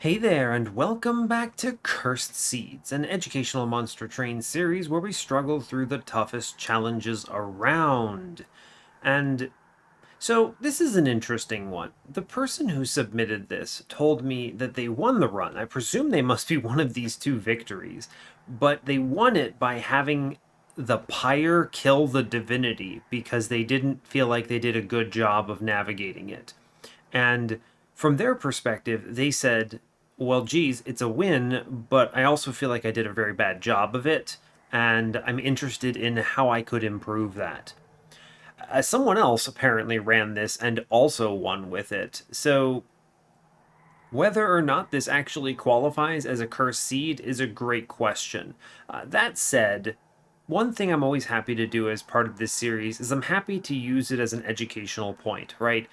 Hey there, and welcome back to Cursed Seeds, an educational monster train series where we struggle through the toughest challenges around. And so, this is an interesting one. The person who submitted this told me that they won the run. I presume they must be one of these two victories, but they won it by having the pyre kill the divinity because they didn't feel like they did a good job of navigating it. And from their perspective, they said, well, geez, it's a win, but I also feel like I did a very bad job of it, and I'm interested in how I could improve that. Someone else apparently ran this and also won with it, so whether or not this actually qualifies as a cursed seed is a great question. That said, one thing I'm always happy to do as part of this series is I'm happy to use it as an educational point, right?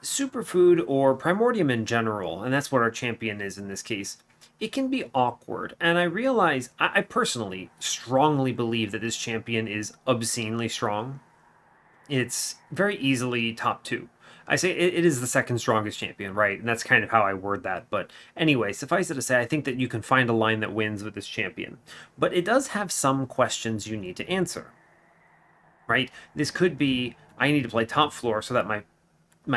Superfood or Primordium in general, and that's what our champion is in this case, it can be awkward. And I realize, I personally strongly believe that this champion is obscenely strong. It's very easily top two. I say it is the second strongest champion, right? And that's kind of how I word that. But anyway, suffice it to say, I think that you can find a line that wins with this champion. But it does have some questions you need to answer, right? This could be, I need to play top floor so that my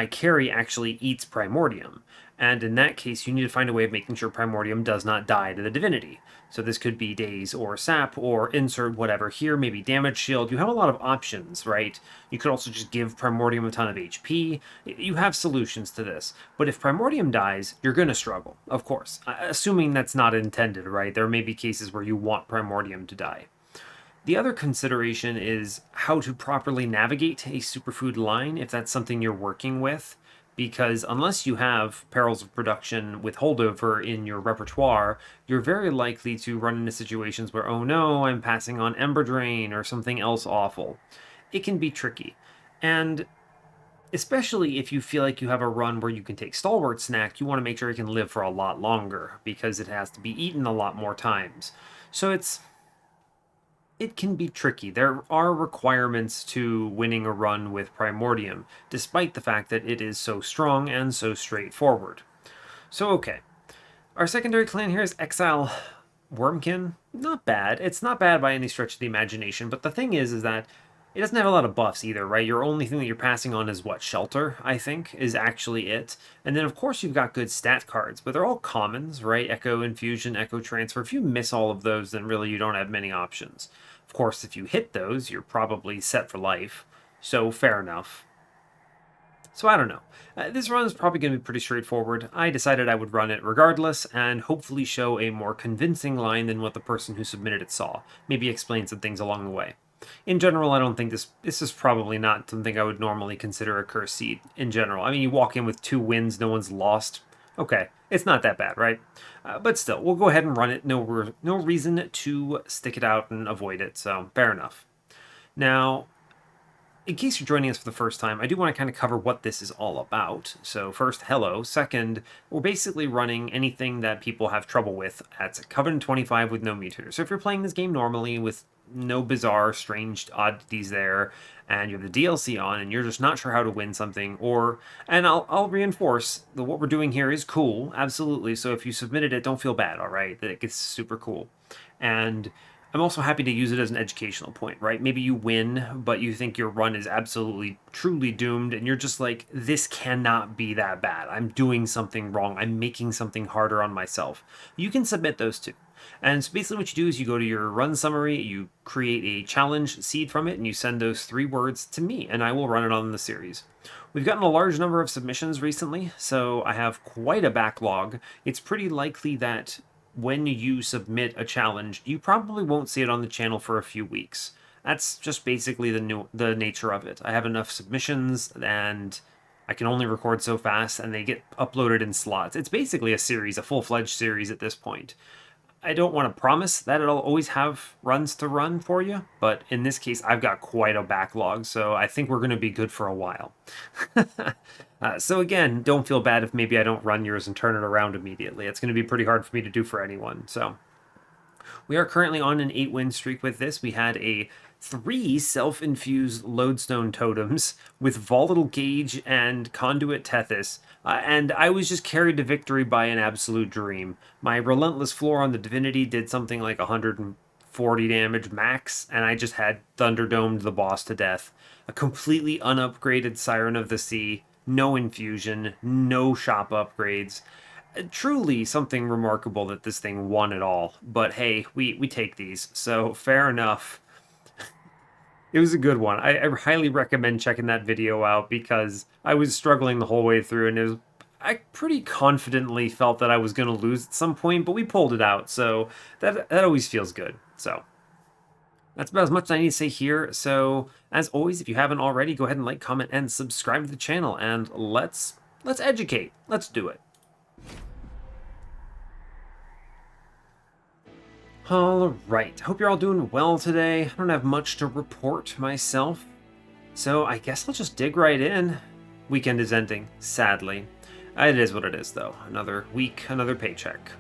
carry actually eats Primordium. And in that case, you need to find a way of making sure Primordium does not die to the Divinity. So this could be Daze or Sap or insert whatever here, maybe Damage Shield. You have a lot of options, right? You could also just give Primordium a ton of HP. You have solutions to this. But if Primordium dies, you're going to struggle, of course. Assuming that's not intended, right? There may be cases where you want Primordium to die. The other consideration is how to properly navigate a superfood line if that's something you're working with, because unless you have Perils of Production with Holdover in your repertoire, you're very likely to run into situations where, oh no, I'm passing on Ember Drain or something else awful. It can be tricky. And especially if you feel like you have a run where you can take Stalwart Snack, you want to make sure it can live for a lot longer, because it has to be eaten a lot more times. So it can be tricky. There are requirements to winning a run with Primordium, despite the fact that it is so strong and so straightforward. So, okay. Our secondary clan here is Exile Wurmkin. Not bad. It's not bad by any stretch of the imagination, but the thing is that it doesn't have a lot of buffs either, right? Your only thing that you're passing on is what? Shelter, I think, is actually it. And then, of course, you've got good stat cards, but they're all commons, right? Echo Infusion, Echo Transfer. If you miss all of those, then really you don't have many options. Of course, if you hit those, you're probably set for life. So, fair enough. So I don't know. This run is probably going to be pretty straightforward. I decided I would run it regardless, and hopefully show a more convincing line than what the person who submitted it saw. Maybe explain some things along the way. In general, I don't think this is probably not something I would normally consider a cursed seed, in general. I mean, you walk in with 2 wins, no one's lost. Okay, it's not that bad, right? But still, we'll go ahead and run it. No reason to stick it out and avoid it, so fair enough. Now, in case you're joining us for the first time, I do want to kind of cover what this is all about. So first, hello. Second, we're basically running anything that people have trouble with at Covenant 25 with no mutator. So if you're playing this game normally with no bizarre, strange oddities there, and you have the DLC on, and you're just not sure how to win something, and I'll reinforce that what we're doing here is cool, absolutely. So if you submitted it, don't feel bad, all right? That it gets super cool, and I'm also happy to use it as an educational point, right? Maybe you win, but you think your run is absolutely, truly doomed, and you're just like, this cannot be that bad. I'm doing something wrong. I'm making something harder on myself. You can submit those too. And so basically what you do is you go to your run summary, you create a challenge seed from it, and you send those 3 words to me, and I will run it on the series. We've gotten a large number of submissions recently, so I have quite a backlog. It's pretty likely that when you submit a challenge, you probably won't see it on the channel for a few weeks. That's just basically the nature of it. I have enough submissions, and I can only record so fast, and they get uploaded in slots. It's basically a series, a full-fledged series at this point. I don't want to promise that it'll always have runs to run for you, but in this case, I've got quite a backlog, so I think we're going to be good for a while. So again, don't feel bad if maybe I don't run yours and turn it around immediately. It's going to be pretty hard for me to do for anyone. So we are currently on an 8-win streak with this. We had a 3 self-infused lodestone totems with volatile gauge and conduit tethys, and I was just carried to victory by an absolute dream. My relentless floor on the Divinity did something like 140 damage max, and I just had Thunderdomed the boss to death. A completely unupgraded Siren of the Sea, no infusion, no shop upgrades. Truly something remarkable that this thing won it all. But hey, we take these, so fair enough. It was a good one. I highly recommend checking that video out because I was struggling the whole way through, and I pretty confidently felt that I was going to lose at some point, but we pulled it out, so that always feels good. So that's about as much as I need to say here. So as always, if you haven't already, go ahead and like, comment, and subscribe to the channel, and let's educate. Let's do it. Alright, hope you're all doing well today. I don't have much to report myself, so I guess I'll just dig right in. Weekend is ending, sadly. It is what it is, though. Another week, another paycheck.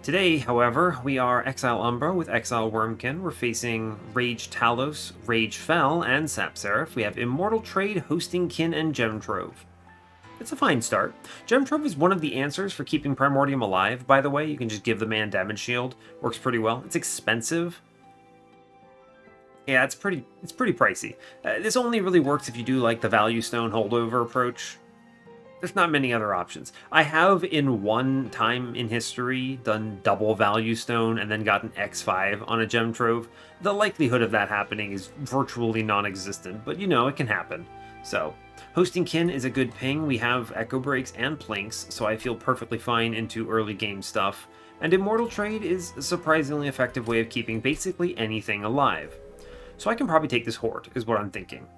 Today, however, we are Exile Umbra with Exile Wurmkin. We're facing Rage Talos, Rage Fell, and Sap Seraph. We have Immortal Trade, Hosting Kin, and Gem Trove. It's a fine start. Gem Trove is one of the answers for keeping Primordium alive, by the way. You can just give the man damage shield. Works pretty well. It's expensive. Yeah, it's pretty pricey. This only really works if you do like the Value Stone holdover approach. There's not many other options. I have in one time in history done double Value Stone and then gotten X5 on a Gem Trove. The likelihood of that happening is virtually non-existent, but you know, it can happen. So, Hosting Kin is a good ping. We have Echo Breaks and Plinks, so I feel perfectly fine into early game stuff. And Immortal Trade is a surprisingly effective way of keeping basically anything alive. So I can probably take this Horde, is what I'm thinking.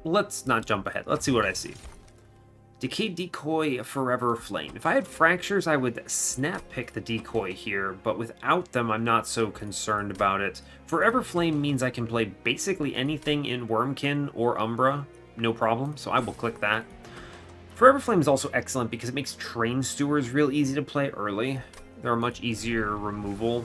Let's not jump ahead. Let's see what I see. Decayed Decoy, Forever Flame. If I had Fractures, I would snap pick the Decoy here, but without them, I'm not so concerned about it. Forever Flame means I can play basically anything in Wurmkin or Umbra, no problem, so I will click that. Forever Flame is also excellent because it makes Train Stewards real easy to play early. They're a much easier removal.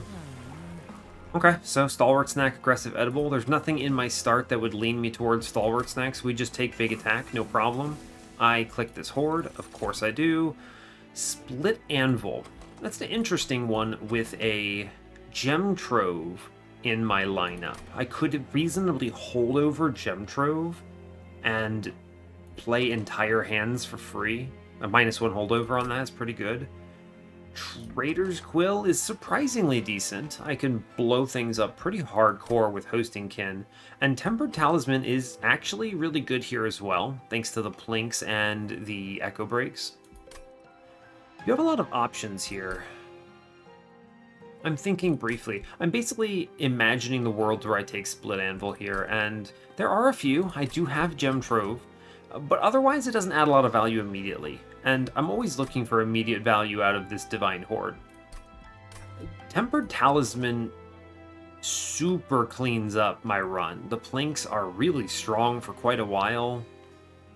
Okay, so Stalwart Snack, Aggressive Edible. There's nothing in my start that would lean me towards Stalwart Snacks. We just take Big Attack, no problem. I click this Horde, of course I do. Split Anvil. That's an interesting one with a Gem Trove in my lineup. I could reasonably hold over Gem Trove and play entire hands for free. A -1 holdover on that is pretty good. Trader's Quill is surprisingly decent. I can blow things up pretty hardcore with Hosting Kin. And Tempered Talisman is actually really good here as well, thanks to the Plinks and the Echo Breaks. You have a lot of options here. I'm thinking briefly. I'm basically imagining the world where I take Split Anvil here, and there are a few. I do have Gem Trove, but otherwise it doesn't add a lot of value immediately. And I'm always looking for immediate value out of this Divine Horde. Tempered Talisman super cleans up my run. The Plinks are really strong for quite a while.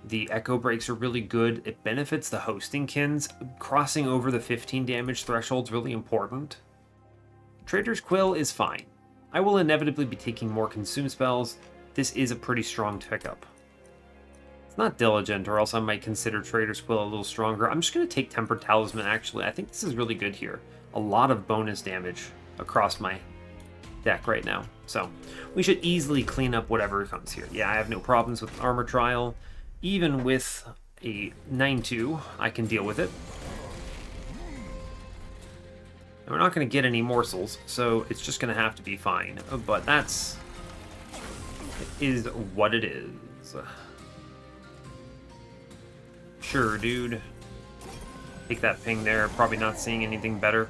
The Echo Breaks are really good. It benefits the Hosting Kins. Crossing over the 15 damage threshold is really important. Trader's Quill is fine. I will inevitably be taking more consume spells. This is a pretty strong pickup. It's not Diligent, or else I might consider Trader's Quill a little stronger. I'm just going to take Tempered Talisman, actually. I think this is really good here. A lot of bonus damage across my deck right now. So, we should easily clean up whatever comes here. Yeah, I have no problems with Armor Trial. Even with a 9-2, I can deal with it. And we're not going to get any morsels, so it's just going to have to be fine. But that's... it is what it is. Sure, dude. Take that ping there, probably not seeing anything better.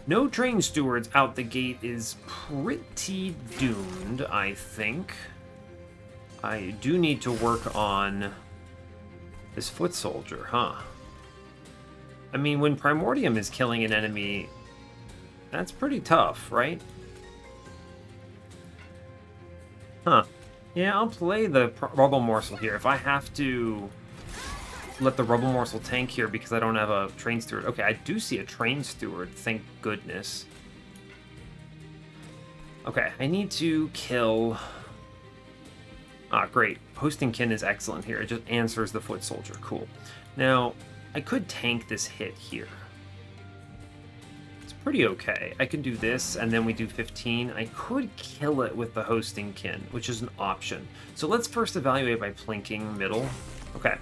No Train Stewards out the gate is pretty doomed, I think. I do need to work on this Foot Soldier, huh? I mean, when Primordium is killing an enemy, that's pretty tough, right? Huh. Yeah, I'll play the Rubble Morsel here. If I have to let the Rubble Morsel tank here because I don't have a Train Steward. Okay, I do see a Train Steward, thank goodness. Okay, I need to kill... Ah, great. Hosting Kin is excellent here. It just answers the foot soldier. Cool. Now, I could tank this hit here. It's pretty okay. I could do this, and then we do 15. I could kill it with the Hosting Kin, which is an option. So let's first evaluate by plinking middle. Okay.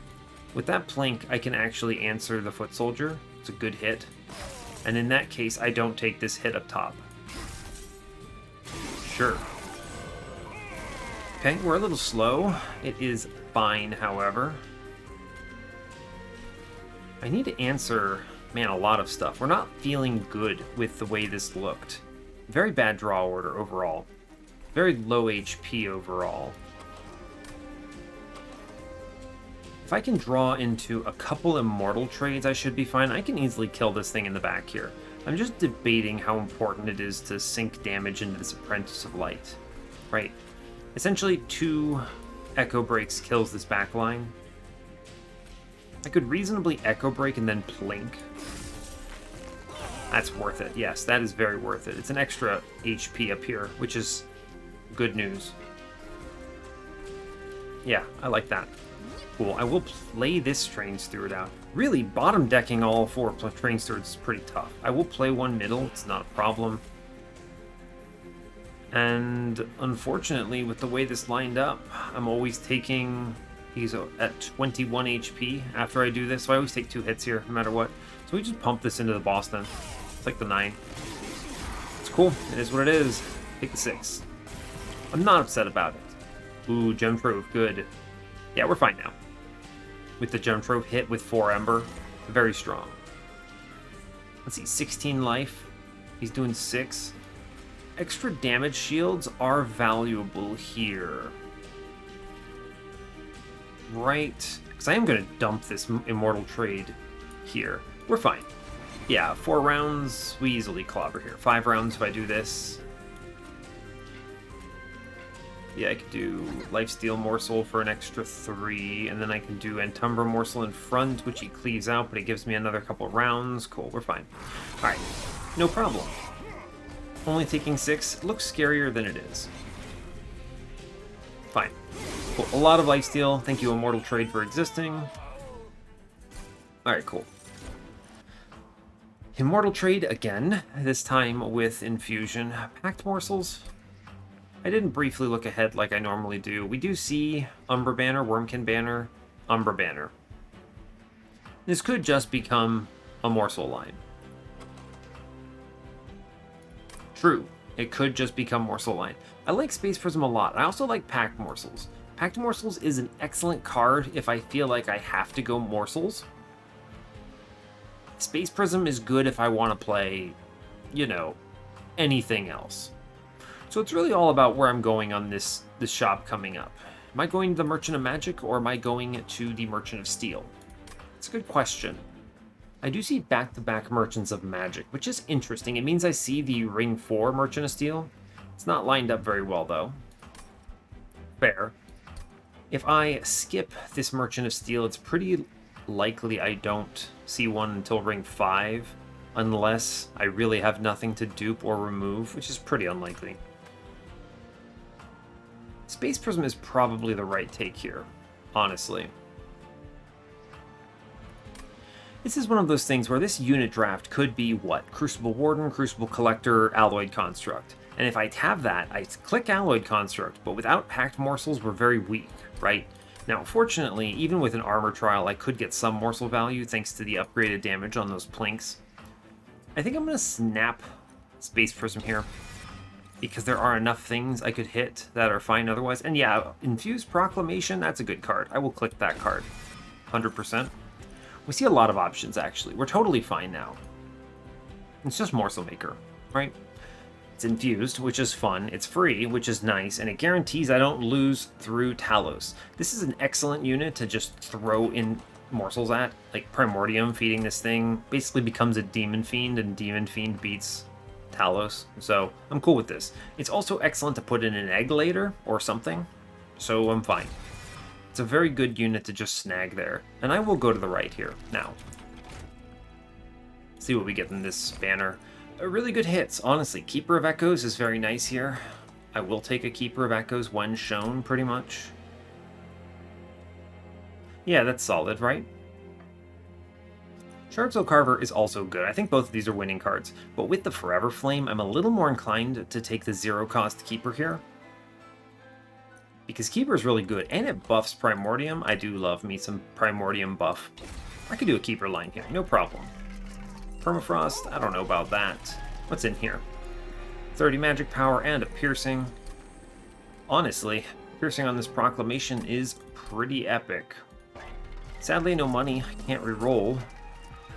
With that plink, I can actually answer the foot soldier. It's a good hit. And in that case, I don't take this hit up top. Sure. Okay, we're a little slow. It is fine, however. I need to answer, man, a lot of stuff. We're not feeling good with the way this looked. Very bad draw order overall. Very low HP overall. If I can draw into a couple immortal trades, I should be fine. I can easily kill this thing in the back here. I'm just debating how important it is to sink damage into this Apprentice of Light. Right. Essentially, 2 Echo Breaks kills this back line. I could reasonably Echo Break and then Plink. That's worth it. Yes, that is very worth it. It's an extra HP up here, which is good news. Yeah, I like that. Cool. I will play this Train Steward out. Really, bottom decking all 4 Train Stewards is pretty tough. I will play one middle. It's not a problem. And unfortunately, with the way this lined up, I'm always taking... He's at 21 HP after I do this, so I always take 2 hits here, no matter what. So we just pump this into the boss then. It's like the 9. It's cool. It is what it is. Take the 6. I'm not upset about it. Ooh, Gem Trove. Good. Yeah, we're fine now. With the Gem Trove hit with 4 Ember. Very strong. Let's see, 16 life. He's doing 6. Extra damage shields are valuable here. Right, because I am going to dump this immortal trade here. We're fine. Yeah, 4 rounds, we easily clobber here. 5 rounds if I do this. Yeah, I could do Lifesteal Morsel for an extra 3, and then I can do Entumbra Morsel in front, which he cleaves out, but it gives me another couple rounds. Cool, we're fine. Alright, no problem. Only taking 6 looks scarier than it is. Fine. Cool. A lot of lifesteal. Thank you, Immortal Trade, for existing. Alright, cool. Immortal Trade again, this time with Infusion. Packed Morsels. I didn't briefly look ahead like I normally do. We do see Umbra Banner, Wurmkin Banner, Umbra Banner. This could just become a morsel line. True, it could just become morsel line. I like Space Prism a lot. I also like Packed Morsels. Packed Morsels is an excellent card if I feel like I have to go morsels. Space Prism is good if I want to play, you know, anything else. So it's really all about where I'm going on this shop coming up. Am I going to the Merchant of Magic or am I going to the Merchant of Steel? It's a good question. I do see back-to-back Merchants of Magic, which is interesting. It means I see the Ring 4 Merchant of Steel. It's not lined up very well, though. Fair. If I skip this Merchant of Steel, it's pretty likely I don't see one until Ring 5, unless I really have nothing to dupe or remove, which is pretty unlikely. Space Prism is probably the right take here, honestly. This is one of those things where this unit draft could be what? Crucible Warden, Crucible Collector, Alloyed Construct. And if I have that, I click Alloyed Construct, but without Packed Morsels, we're very weak, right? Now, fortunately, even with an Armor Trial, I could get some morsel value thanks to the upgraded damage on those plinks. I think I'm going to snap Space Prism here, because there are enough things I could hit that are fine otherwise. And yeah, Infused Proclamation, that's a good card. I will click that card, 100%. We see a lot of options, actually. We're totally fine now. It's just Morsel Maker, right? It's infused, which is fun. It's free, which is nice, and it guarantees I don't lose through Talos. This is an excellent unit to just throw in morsels at. Like, Primordium feeding this thing basically becomes a Demon Fiend, and Demon Fiend beats Talos. So, I'm cool with this. It's also excellent to put in an Egg later, or something. So, I'm fine. It's a very good unit to just snag there. And I will go to the right here, now. See what we get in this banner. Really good hits, honestly. Keeper of Echoes is very nice here. I will take a Keeper of Echoes when shown, pretty much. Yeah, that's solid, right? Shardsoul Carver is also good. I think both of these are winning cards. But with the Forever Flame, I'm a little more inclined to take the 0-cost Keeper here. Because Keeper is really good, and it buffs Primordium. I do love me some Primordium buff. I could do a Keeper line here, no problem. Permafrost, I don't know about that. What's in here? 30 magic power and a piercing. Honestly, piercing on this proclamation is pretty epic. Sadly, no money. I can't reroll.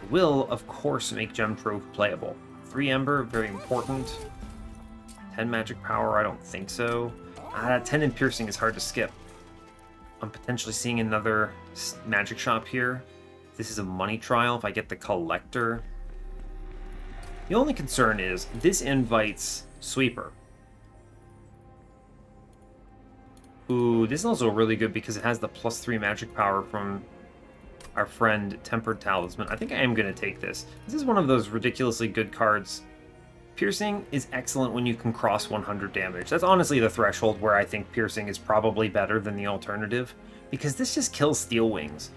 Will, of course, make Gem Trove playable. 3 Ember, very important. 10 magic power, I don't think so. 10 in piercing is hard to skip. I'm potentially seeing another magic shop here. This is a money trial if I get the collector. The only concern is this invites Sweeper. Ooh, this is also really good because it has the +3 magic power from our friend Tempered Talisman. I think I am going to take this. This is one of those ridiculously good cards. Piercing is excellent when you can cross 100 damage. That's honestly the threshold where I think Piercing is probably better than the alternative, because this just kills Steel Wings,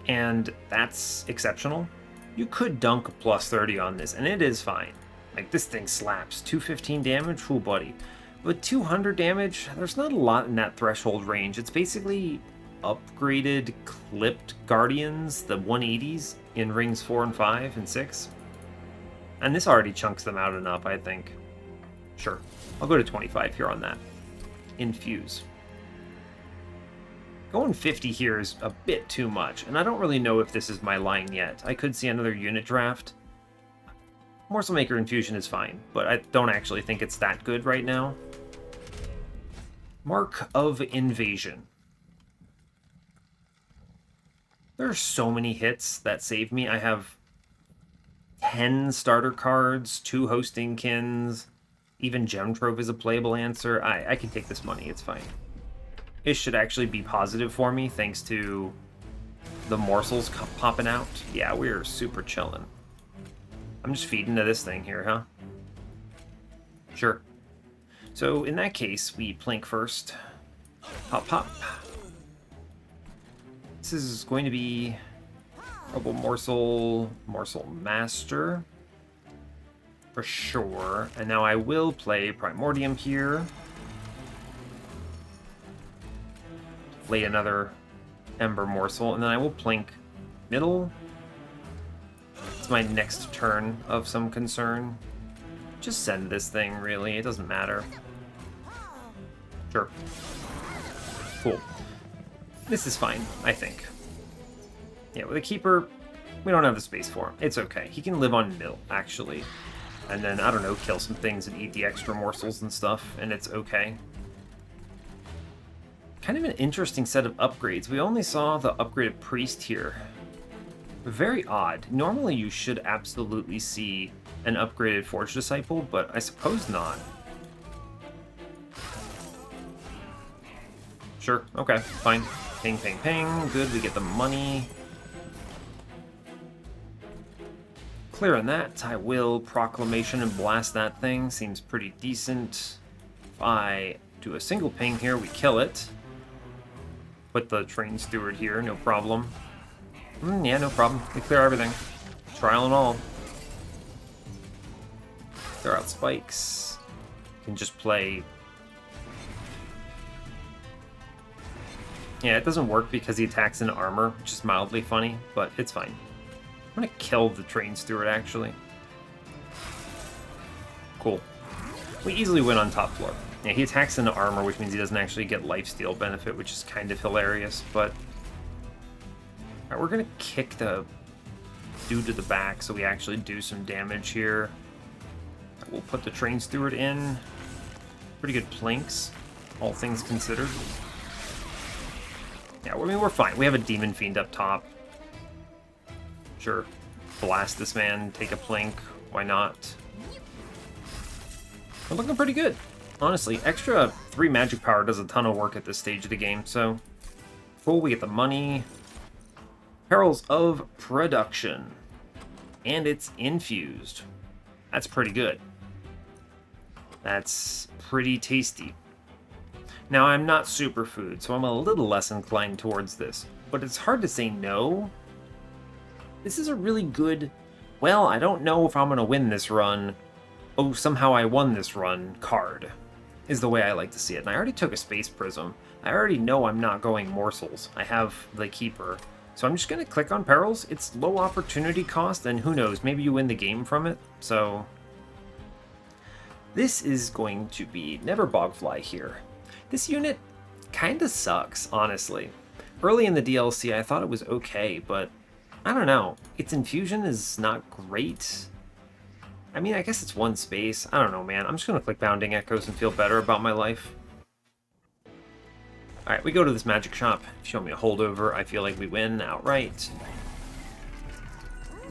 and that's exceptional. You could dunk a +30 on this, and it is fine. Like, this thing slaps. 215 damage? Ooh, buddy. But 200 damage, there's not a lot in that threshold range. It's basically upgraded clipped Guardians, the 180s, in rings 4 and 5 and 6. And this already chunks them out enough, I think. Sure. I'll go to 25 here on that. Infuse. Going 50 here is a bit too much, and I don't really know if this is my line yet. I could see another unit draft. Morsel Maker Infusion is fine, but I don't actually think it's that good right now. Mark of Invasion. There are so many hits that save me. I have 10 starter cards, 2 hosting kins, even Gem Trove is a playable answer. I can take this money, it's fine. It should actually be positive for me thanks to the morsels popping out. Yeah, we're super chilling. I'm just feeding to this thing here, huh? Sure. So in that case, we plink first. Pop, pop. This is going to be Robo Morsel Master for sure. And now I will play Primordium here. Play another Ember Morsel, and then I will plink middle. It's my next turn of some concern. Just send this thing, really. It doesn't matter. Sure. Cool. This is fine, I think. Yeah, with a Keeper, we don't have the space for him. It's okay. He can live on mill, actually. And then, I don't know, kill some things and eat the extra morsels and stuff, and it's okay. Kind of an interesting set of upgrades. We only saw the upgraded Priest here. Very odd. Normally you should absolutely see an upgraded Forge Disciple, but I suppose not. Sure, okay, fine. Ping, ping, ping. Good, we get the money. Clearing that, I will Proclamation and blast that thing. Seems pretty decent. If I do a single ping here, we kill it. Put the Train Steward here, no problem. Yeah, no problem. We clear everything. Trial and all. Clear out spikes. Can just play... Yeah, it doesn't work because he attacks in armor, which is mildly funny, but it's fine. I'm gonna kill the Train Steward, actually. Cool. We easily win on top floor. Yeah, he attacks into armor, which means he doesn't actually get lifesteal benefit, which is kind of hilarious, but... Alright, we're gonna kick the dude to the back so we actually do some damage here. We'll put the Train Steward in. Pretty good plinks, all things considered. Yeah, I mean, we're fine. We have a Demon Fiend up top. Sure. Blast this man, take a plink. Why not? We're looking pretty good. Honestly, extra 3 magic power does a ton of work at this stage of the game, so... Cool, we get the money. Perils of Production. And it's infused. That's pretty good. That's pretty tasty. Now, I'm not superfood, so I'm a little less inclined towards this, but it's hard to say no. This is a really good, well, I don't know if I'm going to win this run. Oh, somehow I won this run card, is the way I like to see it. And I already took a Space Prism. I already know I'm not going morsels. I have the Keeper. So I'm just going to click on Perils. It's low opportunity cost, and who knows, maybe you win the game from it. So this is going to be Never Bogfly here. This unit kind of sucks, honestly. Early in the DLC, I thought it was okay, but I don't know. Its infusion is not great. I mean, I guess it's one space. I don't know, man. I'm just going to click Bounding Echoes and feel better about my life. Alright, we go to this magic shop. Show me a holdover. I feel like we win outright.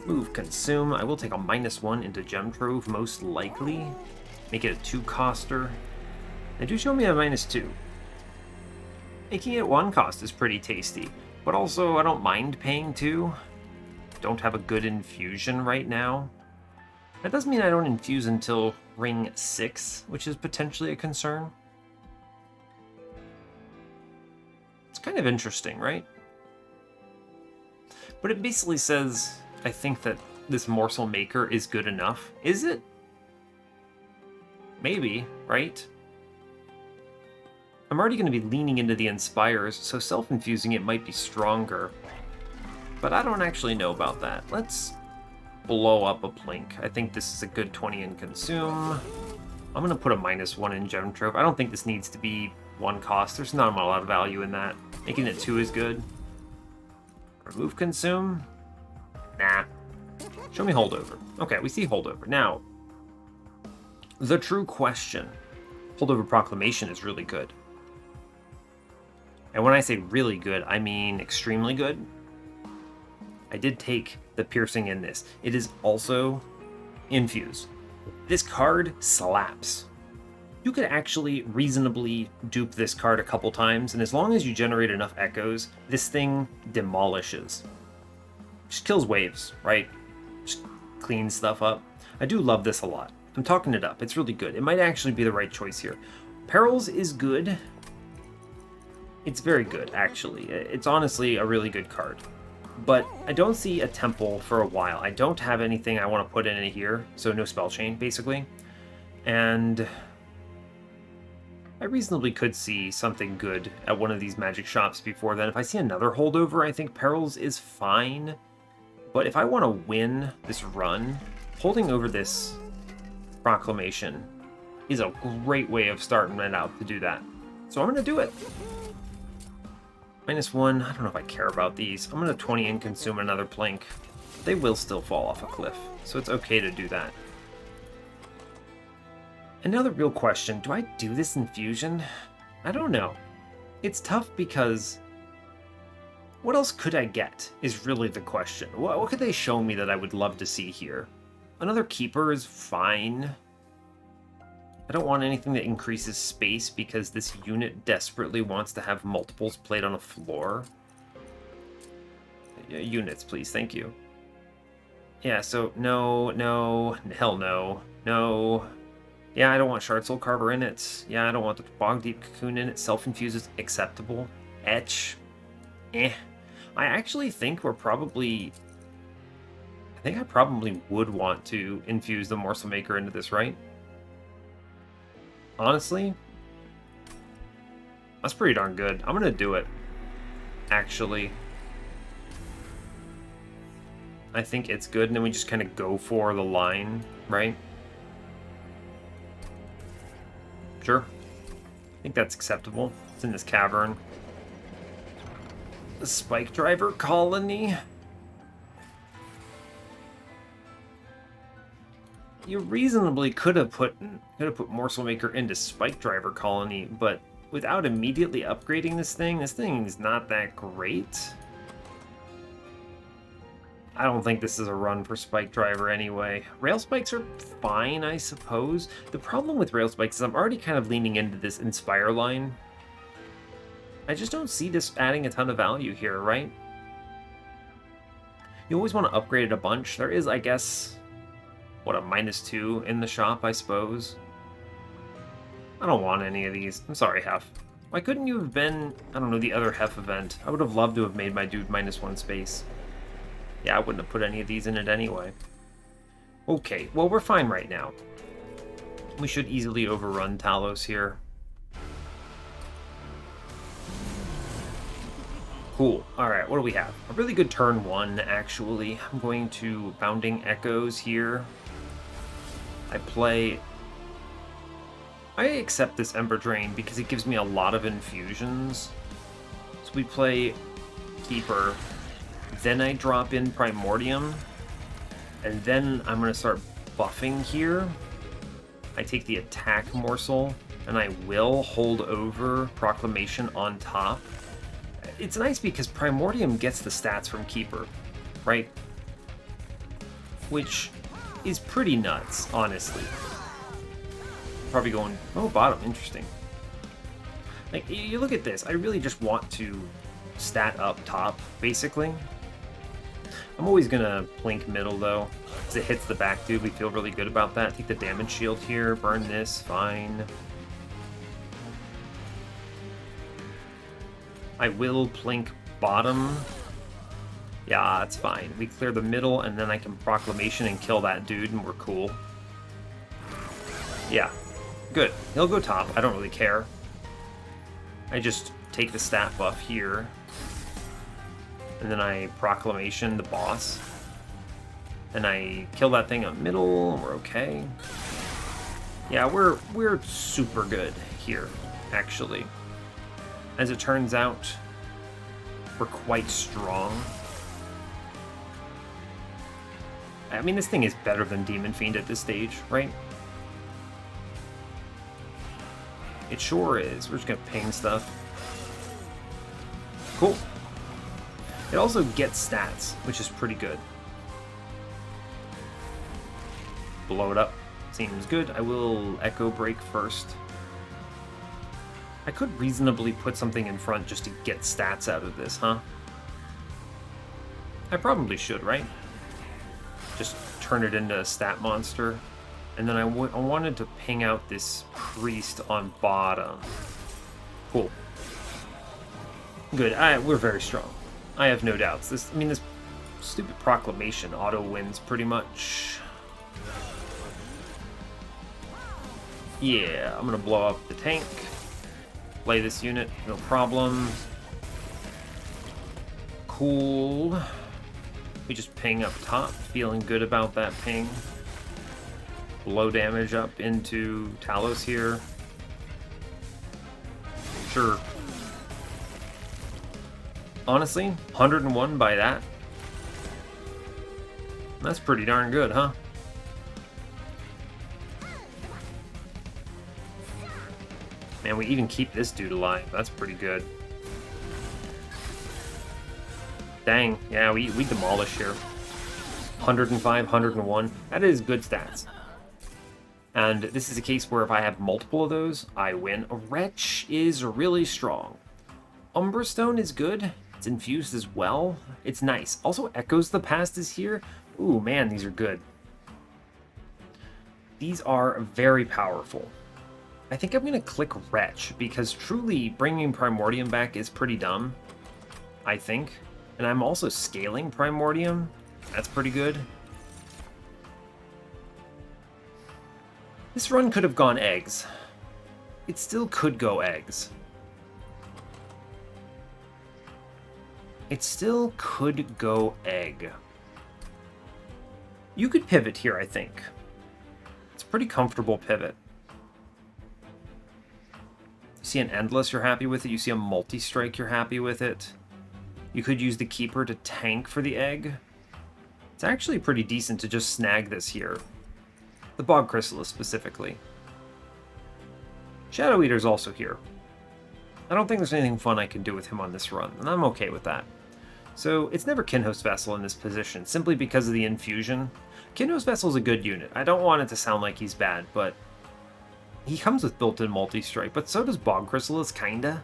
Move, consume. I will take a -1 into Gem Trove, most likely. Make it a 2-coster. They do show me a -2. Making it 1 cost is pretty tasty, but also I don't mind paying 2. Don't have a good infusion right now. That does mean I don't infuse until ring 6, which is potentially a concern. It's kind of interesting, right? But it basically says, I think that this Morsel Maker is good enough. Is it? Maybe, right? I'm already going to be leaning into the Inspires, so self-infusing it might be stronger. But I don't actually know about that. Let's blow up a Plink. I think this is a good 20 in consume. I'm going to put a -1 in Gem Trove. I don't think this needs to be 1 cost. There's not a lot of value in that. Making it 2 is good. Remove consume? Nah. Show me holdover. Okay, we see holdover. Now, the true question. Holdover Proclamation is really good. And when I say really good, I mean extremely good. I did take the piercing in this. It is also infuse. This card slaps. You could actually reasonably dupe this card a couple times, and as long as you generate enough echoes, this thing demolishes. Just kills waves, right? Just cleans stuff up. I do love this a lot. I'm talking it up. It's really good. It might actually be the right choice here. Perils is good. It's very good, actually. It's honestly a really good card. But I don't see a temple for a while. I don't have anything I want to put in it here, so no spell chain, basically. And I reasonably could see something good at one of these magic shops before then. If I see another holdover, I think Perils is fine. But if I want to win this run, holding over this Proclamation is a great way of starting it out to do that. So I'm going to do it. -1, I don't know if I care about these. I'm going to 20 and consume another Plink. They will still fall off a cliff, so it's okay to do that. And now the real question, do I do this infusion? I don't know. It's tough because what else could I get is really the question. What could they show me that I would love to see here? Another Keeper is fine. I don't want anything that increases space because this unit desperately wants to have multiples played on a floor. Units, please, thank you. Yeah, so no, hell no, no. Yeah, I don't want Shard Soul Carver in it. Yeah, I don't want the Bog Deep Cocoon in it. Self-infuse is acceptable. Etch. I actually think we're probably... I think I probably would want to infuse the Morsel Maker into this, right? Honestly, that's pretty darn good. I'm gonna do it, actually. I think it's good, and then we just kind of go for the line, right? Sure. I think that's acceptable. It's in this cavern. The Spike Driver Colony. You reasonably could have put Morsel Maker into Spike Driver Colony, but without immediately upgrading this thing's not that great. I don't think this is a run for Spike Driver anyway. Rail Spikes are fine, I suppose. The problem with Rail Spikes is I'm already kind of leaning into this Inspire line. I just don't see this adding a ton of value here, right? You always want to upgrade it a bunch. There is, I guess... What, a -2 in the shop, I suppose? I don't want any of these. I'm sorry, Hef. Why couldn't you have been, I don't know, the other Hef event? I would have loved to have made my dude -1 space. Yeah, I wouldn't have put any of these in it anyway. Okay, well, we're fine right now. We should easily overrun Talos here. Cool. Alright, what do we have? A really good turn 1, actually. I'm going to Bounding Echoes here. I accept this Ember Drain because it gives me a lot of infusions. So we play Keeper, then I drop in Primordium, and then I'm going to start buffing here. I take the attack morsel, and I will hold over Proclamation on top. It's nice because Primordium gets the stats from Keeper, right? Which is pretty nuts, honestly. Probably going, oh, bottom, interesting. Like, you look at this, I really just want to stat up top, basically. I'm always gonna blink middle, though, because it hits the back dude. We feel really good about that. Take the damage shield here, burn this, fine. I will plink bottom. Yeah, it's fine. We clear the middle, and then I can Proclamation and kill that dude, and we're cool. Yeah, good. He'll go top. I don't really care. I just take the stat buff here, and then I Proclamation the boss, and I kill that thing up middle, and we're okay. Yeah, we're super good here, actually. As it turns out, we're quite strong. I mean, this thing is better than Demon Fiend at this stage, right? It sure is. We're just gonna ping stuff. Cool. It also gets stats, which is pretty good. Blow it up. Seems good. I will Echo Break first. I could reasonably put something in front just to get stats out of this, huh? I probably should, right? Just turn it into a stat monster. And then I wanted to ping out this priest on bottom. Cool. Good. We're very strong. I have no doubts. This stupid Proclamation auto wins pretty much. Yeah, I'm gonna blow up the tank. Play this unit, no problem. Cool. We just ping up top, feeling good about that ping. Blow damage up into Talos here. Sure. Honestly, 101 by that. That's pretty darn good, huh? Man, we even keep this dude alive. That's pretty good. Dang, yeah, we demolish here. 105, 101. That is good stats. And this is a case where if I have multiple of those, I win. A Wretch is really strong. Umbra Stone is good. It's infused as well. It's nice. Also, Echoes the Past is here. Ooh, man, these are good. These are very powerful. I think I'm going to click Wretch, because truly bringing Primordium back is pretty dumb, I think. And I'm also scaling Primordium. That's pretty good. This run could have gone eggs. It still could go eggs. It still could go egg. You could pivot here, I think. It's a pretty comfortable pivot. You see an Endless, you're happy with it. You see a Multi-Strike, you're happy with it. You could use the Keeper to tank for the egg. It's actually pretty decent to just snag this here. The Bog Chrysalis, specifically. Shadow Eater's also here. I don't think there's anything fun I can do with him on this run, and I'm okay with that. So, it's never Kinhost Vessel in this position, simply because of the infusion. Kinhost Vessel's a good unit. I don't want it to sound like he's bad, but he comes with built-in multi-strike, but so does Bog Chrysalis, kinda.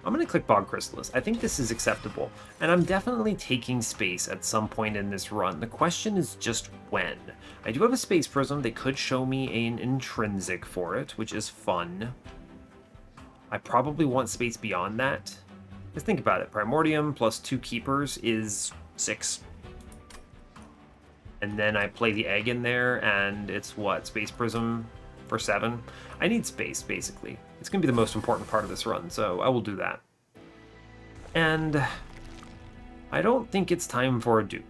I'm going to click Bog Chrysalis. I think this is acceptable, and I'm definitely taking space at some point in this run. The question is just when. I do have a Space Prism. They could show me an intrinsic for it, which is fun. I probably want space beyond that. Just think about it. Primordium plus 2 Keepers is 6. And then I play the egg in there, and it's what? Space Prism for 7? I need space, basically. It's going to be the most important part of this run, so I will do that. And I don't think it's time for a dupe.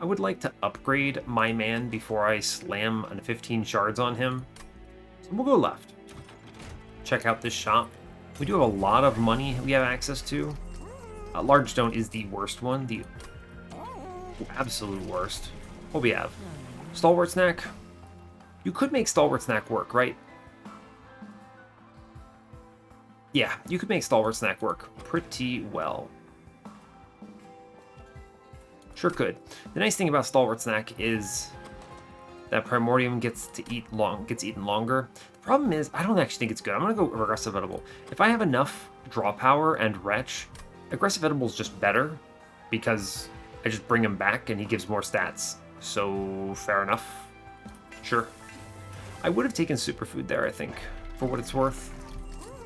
I would like to upgrade my man before I slam 15 shards on him. So we'll go left. Check out this shop. We do have a lot of money we have access to. Large Stone is the worst one, the absolute worst. What we have? Stalwart Snack. You could make Stalwart Snack work, right? Yeah, you could make Stalwart Snack work pretty well. Sure could. The nice thing about Stalwart Snack is that Primordium gets eaten longer. The problem is, I don't actually think it's good. I'm gonna go Aggressive Edible. If I have enough draw power and Retch, Aggressive Edible is just better because I just bring him back and he gives more stats. So, fair enough. Sure. I would have taken Superfood there, I think, for what it's worth.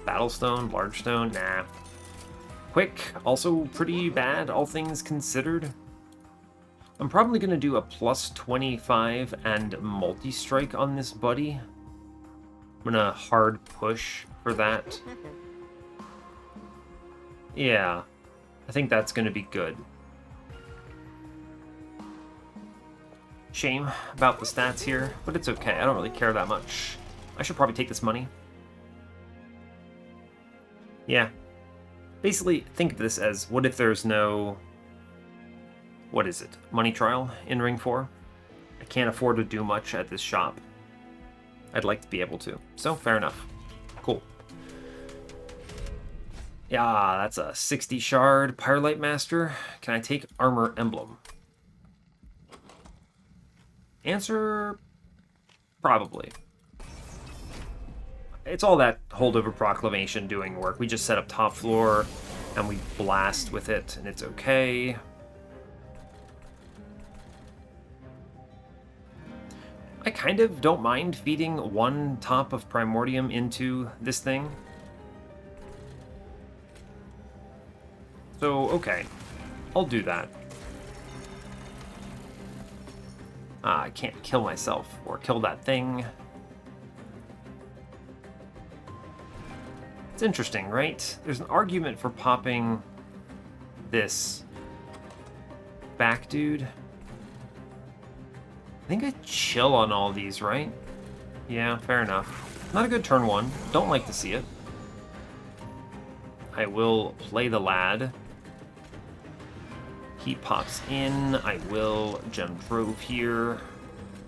Battlestone, Large Stone, nah. Quick, also pretty bad, all things considered. I'm probably going to do a plus 25 and multi-strike on this buddy. I'm going to hard push for that. Yeah, I think that's going to be good. Shame about the stats here, but it's okay. I don't really care that much. I should probably take this money. Yeah. Basically, think of this as, what if there's no... What is it? Money trial in Ring 4? I can't afford to do much at this shop. I'd like to be able to. So, fair enough. Cool. Yeah, that's a 60 shard Pyrelite Master. Can I take Armor Emblem? Answer... probably. It's all that holdover proclamation doing work. We just set up top floor and we blast with it and it's okay. I kind of don't mind feeding one top of Primordium into this thing. So, okay. I'll do that. I can't kill myself or kill that thing. It's interesting, right? There's an argument for popping this back dude. I think I chill on all these, right? Yeah, fair enough. Not a good turn one. Don't like to see it. I will play the lad. He pops in. I will Gem Trove here.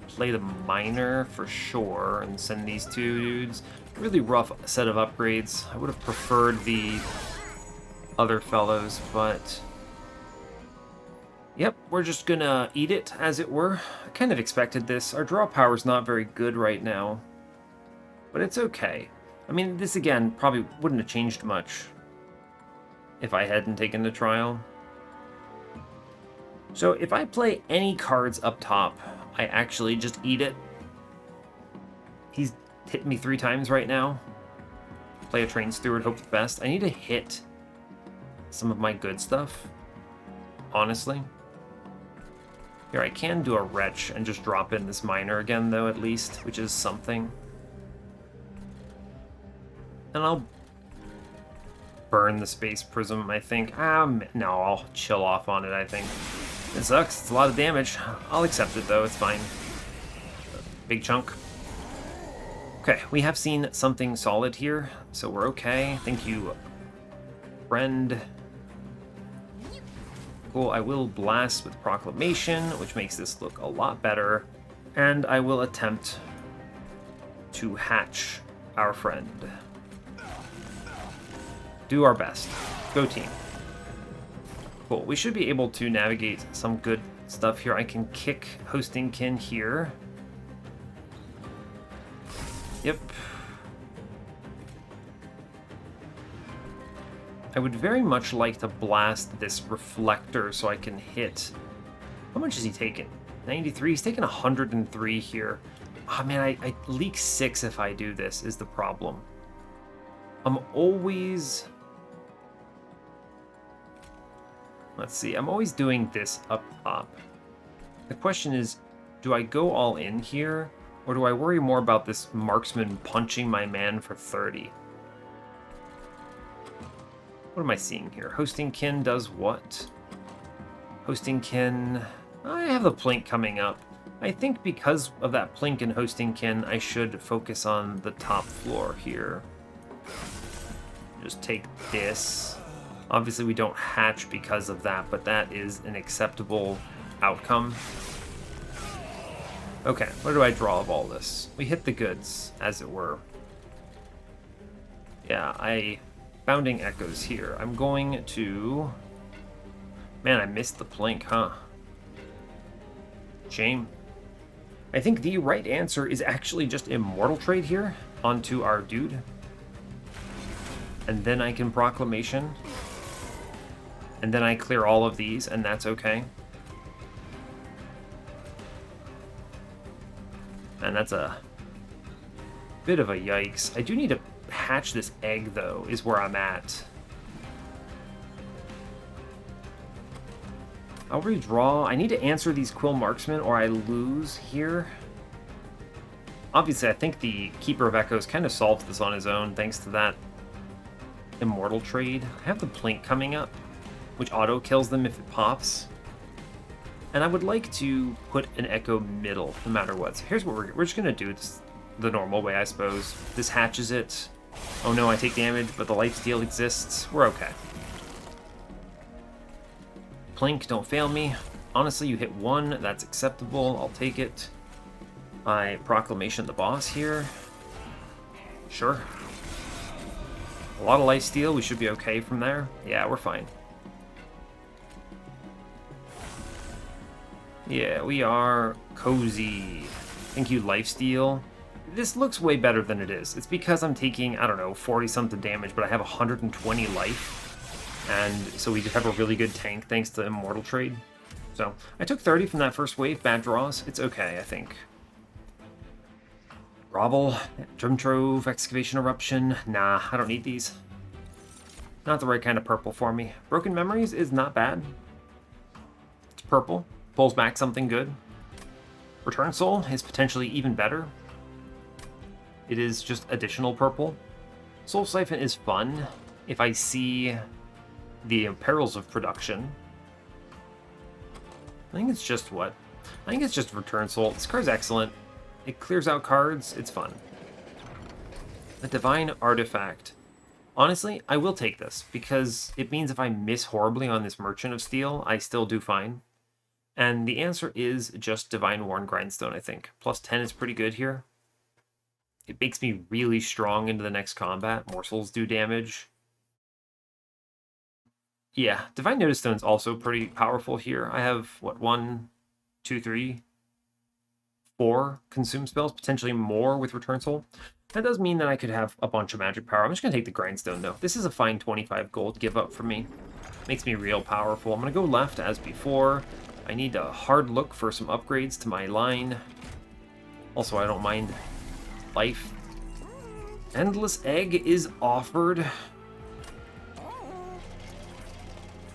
Play the miner for sure and send these two dudes. Really rough set of upgrades. I would have preferred the other fellows, but... Yep, we're just gonna eat it, as it were. I kind of expected this. Our draw power's not very good right now, but it's okay. I mean, this again probably wouldn't have changed much if I hadn't taken the trial. So if I play any cards up top, I actually just eat it. He's hit me 3 times right now. Play a Train Steward, hope for the best. I need to hit some of my good stuff, honestly. Here, I can do a Retch and just drop in this miner again, though, at least, which is something. And I'll burn the Space Prism, I think. No, I'll chill off on it, I think. It sucks. It's a lot of damage. I'll accept it, though. It's fine. Big chunk. Okay, we have seen something solid here, so we're okay. Thank you, friend. Cool, I will blast with Proclamation, which makes this look a lot better. And I will attempt to hatch our friend. Do our best. Go team. Cool, we should be able to navigate some good stuff here. I can kick Hosting Kin here. Yep. I would very much like to blast this reflector so I can hit... How much is he taking? 93? He's taking 103 here. Oh man, I leak 6 if I do this, is the problem. I'm always... Let's see, I'm always doing this up top. The question is, do I go all in here, or do I worry more about this marksman punching my man for 30? What am I seeing here? Hosting kin does what? Hosting kin... I have the plink coming up. I think because of that plink and hosting kin, I should focus on the top floor here. Just take this. Obviously we don't hatch because of that, but that is an acceptable outcome. Okay, what do I draw of all this? We hit the goods, as it were. Yeah, Bounding Echoes here. I'm going to... Man, I missed the plink, huh? Shame. I think the right answer is actually just Immortal Trade here onto our dude. And then I can Proclamation. And then I clear all of these, and that's okay. And that's a bit of a yikes. I do need to hatch this egg, though, is where I'm at. I'll redraw. I need to answer these Quill Marksmen or I lose here. Obviously, I think the Keeper of Echoes kind of solves this on his own thanks to that Immortal Trade. I have the Plink coming up, which auto-kills them if it pops. And I would like to put an Echo middle, no matter what. So here's what we're just going to do this the normal way, I suppose. This hatches it. Oh no, I take damage, but the lifesteal exists. We're okay. Plink, don't fail me. Honestly, you hit 1, that's acceptable. I'll take it. I Proclamation the boss here. Sure. A lot of lifesteal, we should be okay from there. Yeah, we're fine. Yeah, we are cozy. Thank you, lifesteal. This looks way better than it is. It's because I'm taking, I don't know, 40-something damage, but I have 120 life. And so we just have a really good tank thanks to Immortal Trade. So I took 30 from that first wave. Bad draws. It's okay, I think. Grovel, Drum Trove, Excavation Eruption. Nah, I don't need these. Not the right kind of purple for me. Broken Memories is not bad. It's purple. Pulls back something good. Return Soul is potentially even better. It is just additional purple. Soul Siphon is fun if I see the perils of production. I think it's just what? I think it's just Return Soul. This card's excellent. It clears out cards. It's fun. A Divine Artifact. Honestly, I will take this because it means if I miss horribly on this Merchant of Steel, I still do fine. And the answer is just Divine Worn Grindstone, I think. Plus 10 is pretty good here. It makes me really strong into the next combat. Morsels do damage. Yeah, Divine Notice Stone is also pretty powerful here. I have, what, 1, 2, 3, 4 consume spells, potentially more with Return Soul. That does mean that I could have a bunch of magic power. I'm just going to take the Grindstone, though. This is a fine 25 gold give up for me. Makes me real powerful. I'm going to go left as before. I need a hard look for some upgrades to my line. Also, I don't mind life. Endless Egg is offered.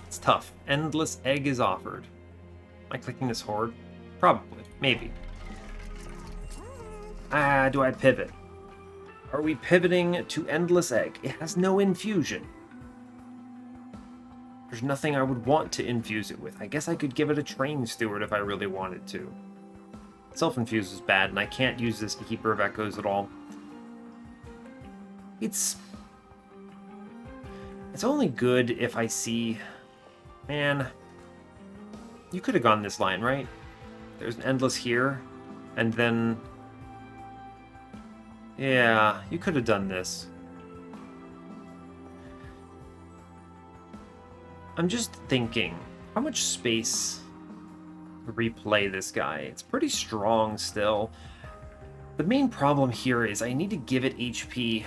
It's tough. Endless Egg is offered. Am I clicking this horde? Probably. Maybe. Do I pivot? Are we pivoting to Endless Egg? It has no infusion. There's nothing I would want to infuse it with. I guess I could give it a Train Steward if I really wanted to. Self-infuse is bad, and I can't use this Keeper of Echoes at all. It's only good if I see... Man, you could have gone this line, right? There's an Endless here, and then... Yeah, you could have done this. I'm just thinking, how much space to replay this guy? It's pretty strong still. The main problem here is I need to give it HP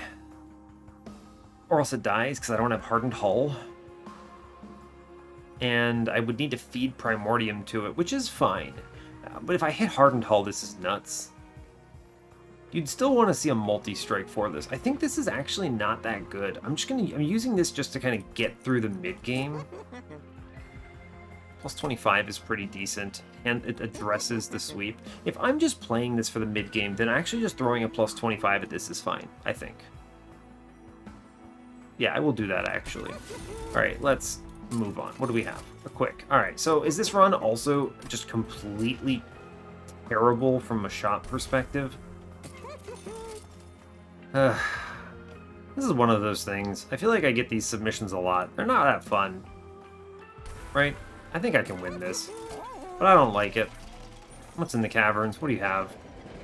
Or else it dies because I don't have Hardened Hull. And I would need to feed Primordium to it, which is fine. But if I hit Hardened Hull, this is nuts. You'd still want to see a multi-strike for this. I think this is actually not that good. I'm using this just to kind of get through the mid-game. Plus 25 is pretty decent, and it addresses the sweep. If I'm just playing this for the mid-game, then actually just throwing a plus 25 at this is fine, I think. Yeah, I will do that, actually. Alright, let's move on. What do we have? A quick. Alright, so is this run also just completely terrible from a shot perspective? This is one of those things. I feel like I get these submissions a lot. They're not that fun. Right? I think I can win this. But I don't like it. What's in the caverns? What do you have?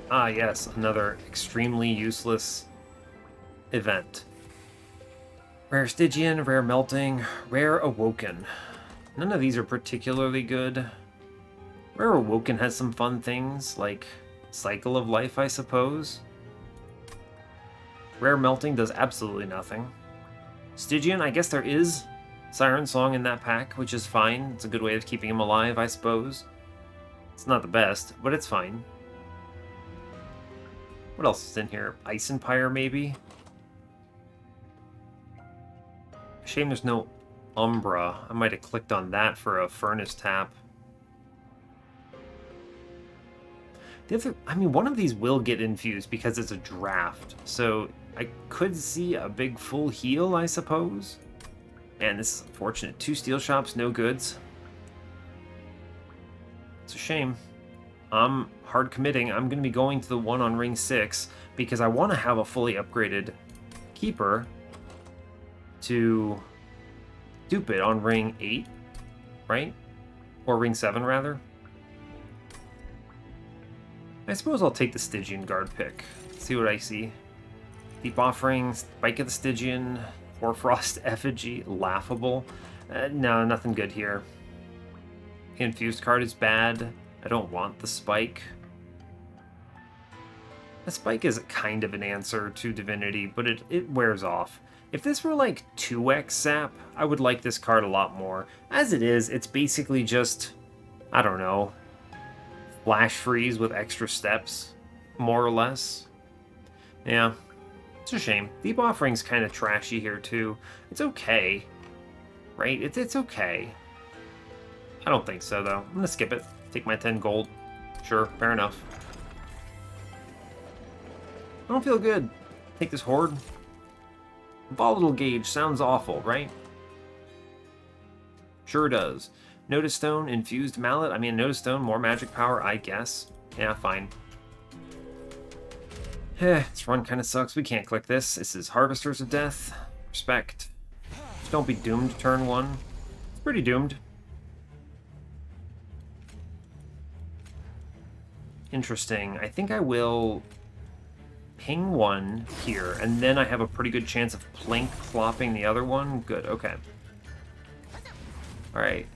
Ah, yes. Another extremely useless event. Rare Stygian, Rare Melting, Rare Awoken. None of these are particularly good. Rare Awoken has some fun things, like Cycle of Life, I suppose. Rare Melting does absolutely nothing. Stygian, I guess there is Siren Song in that pack, which is fine. It's a good way of keeping him alive, I suppose. It's not the best, but it's fine. What else is in here? Ice Empire, maybe? Shame there's no Umbra. I might have clicked on that for a Furnace tap. One of these will get infused because it's a draft, so I could see a big full heal, I suppose. Man, this is unfortunate. 2 steel shops, no goods. It's a shame. I'm hard committing. I'm going to be going to the one on ring 6 because I want to have a fully upgraded keeper to dupe it on ring 8, right? Or ring 7, rather. I suppose I'll take the Stygian guard pick. See what I see. Deep Offering, Spike of the Stygian, Hoarfrost Effigy, Laughable. No, nothing good here. The Infused card is bad. I don't want the Spike. The Spike is kind of an answer to Divinity, but it wears off. If this were like 2x Sap, I would like this card a lot more. As it is, it's basically just, I don't know, Flash Freeze with extra steps, more or less. Yeah, it's a shame. Deep Offering's kind of trashy here too. It's okay, right? It's okay. I don't think so though. I'm gonna skip it. Take my 10 gold. Sure, fair enough. I don't feel good. Take this Horde. Volatile Gauge sounds awful, right? Sure does. Notice Stone, Infused Mallet. I mean, Notice Stone, more magic power, I guess. Yeah, fine. This run kind of sucks. We can't click this. This is Harvesters of Death. Respect. Just don't be doomed turn 1. It's pretty doomed. Interesting. I think I will ping one here, and then I have a pretty good chance of Plink clopping the other one. Good, okay. Alright.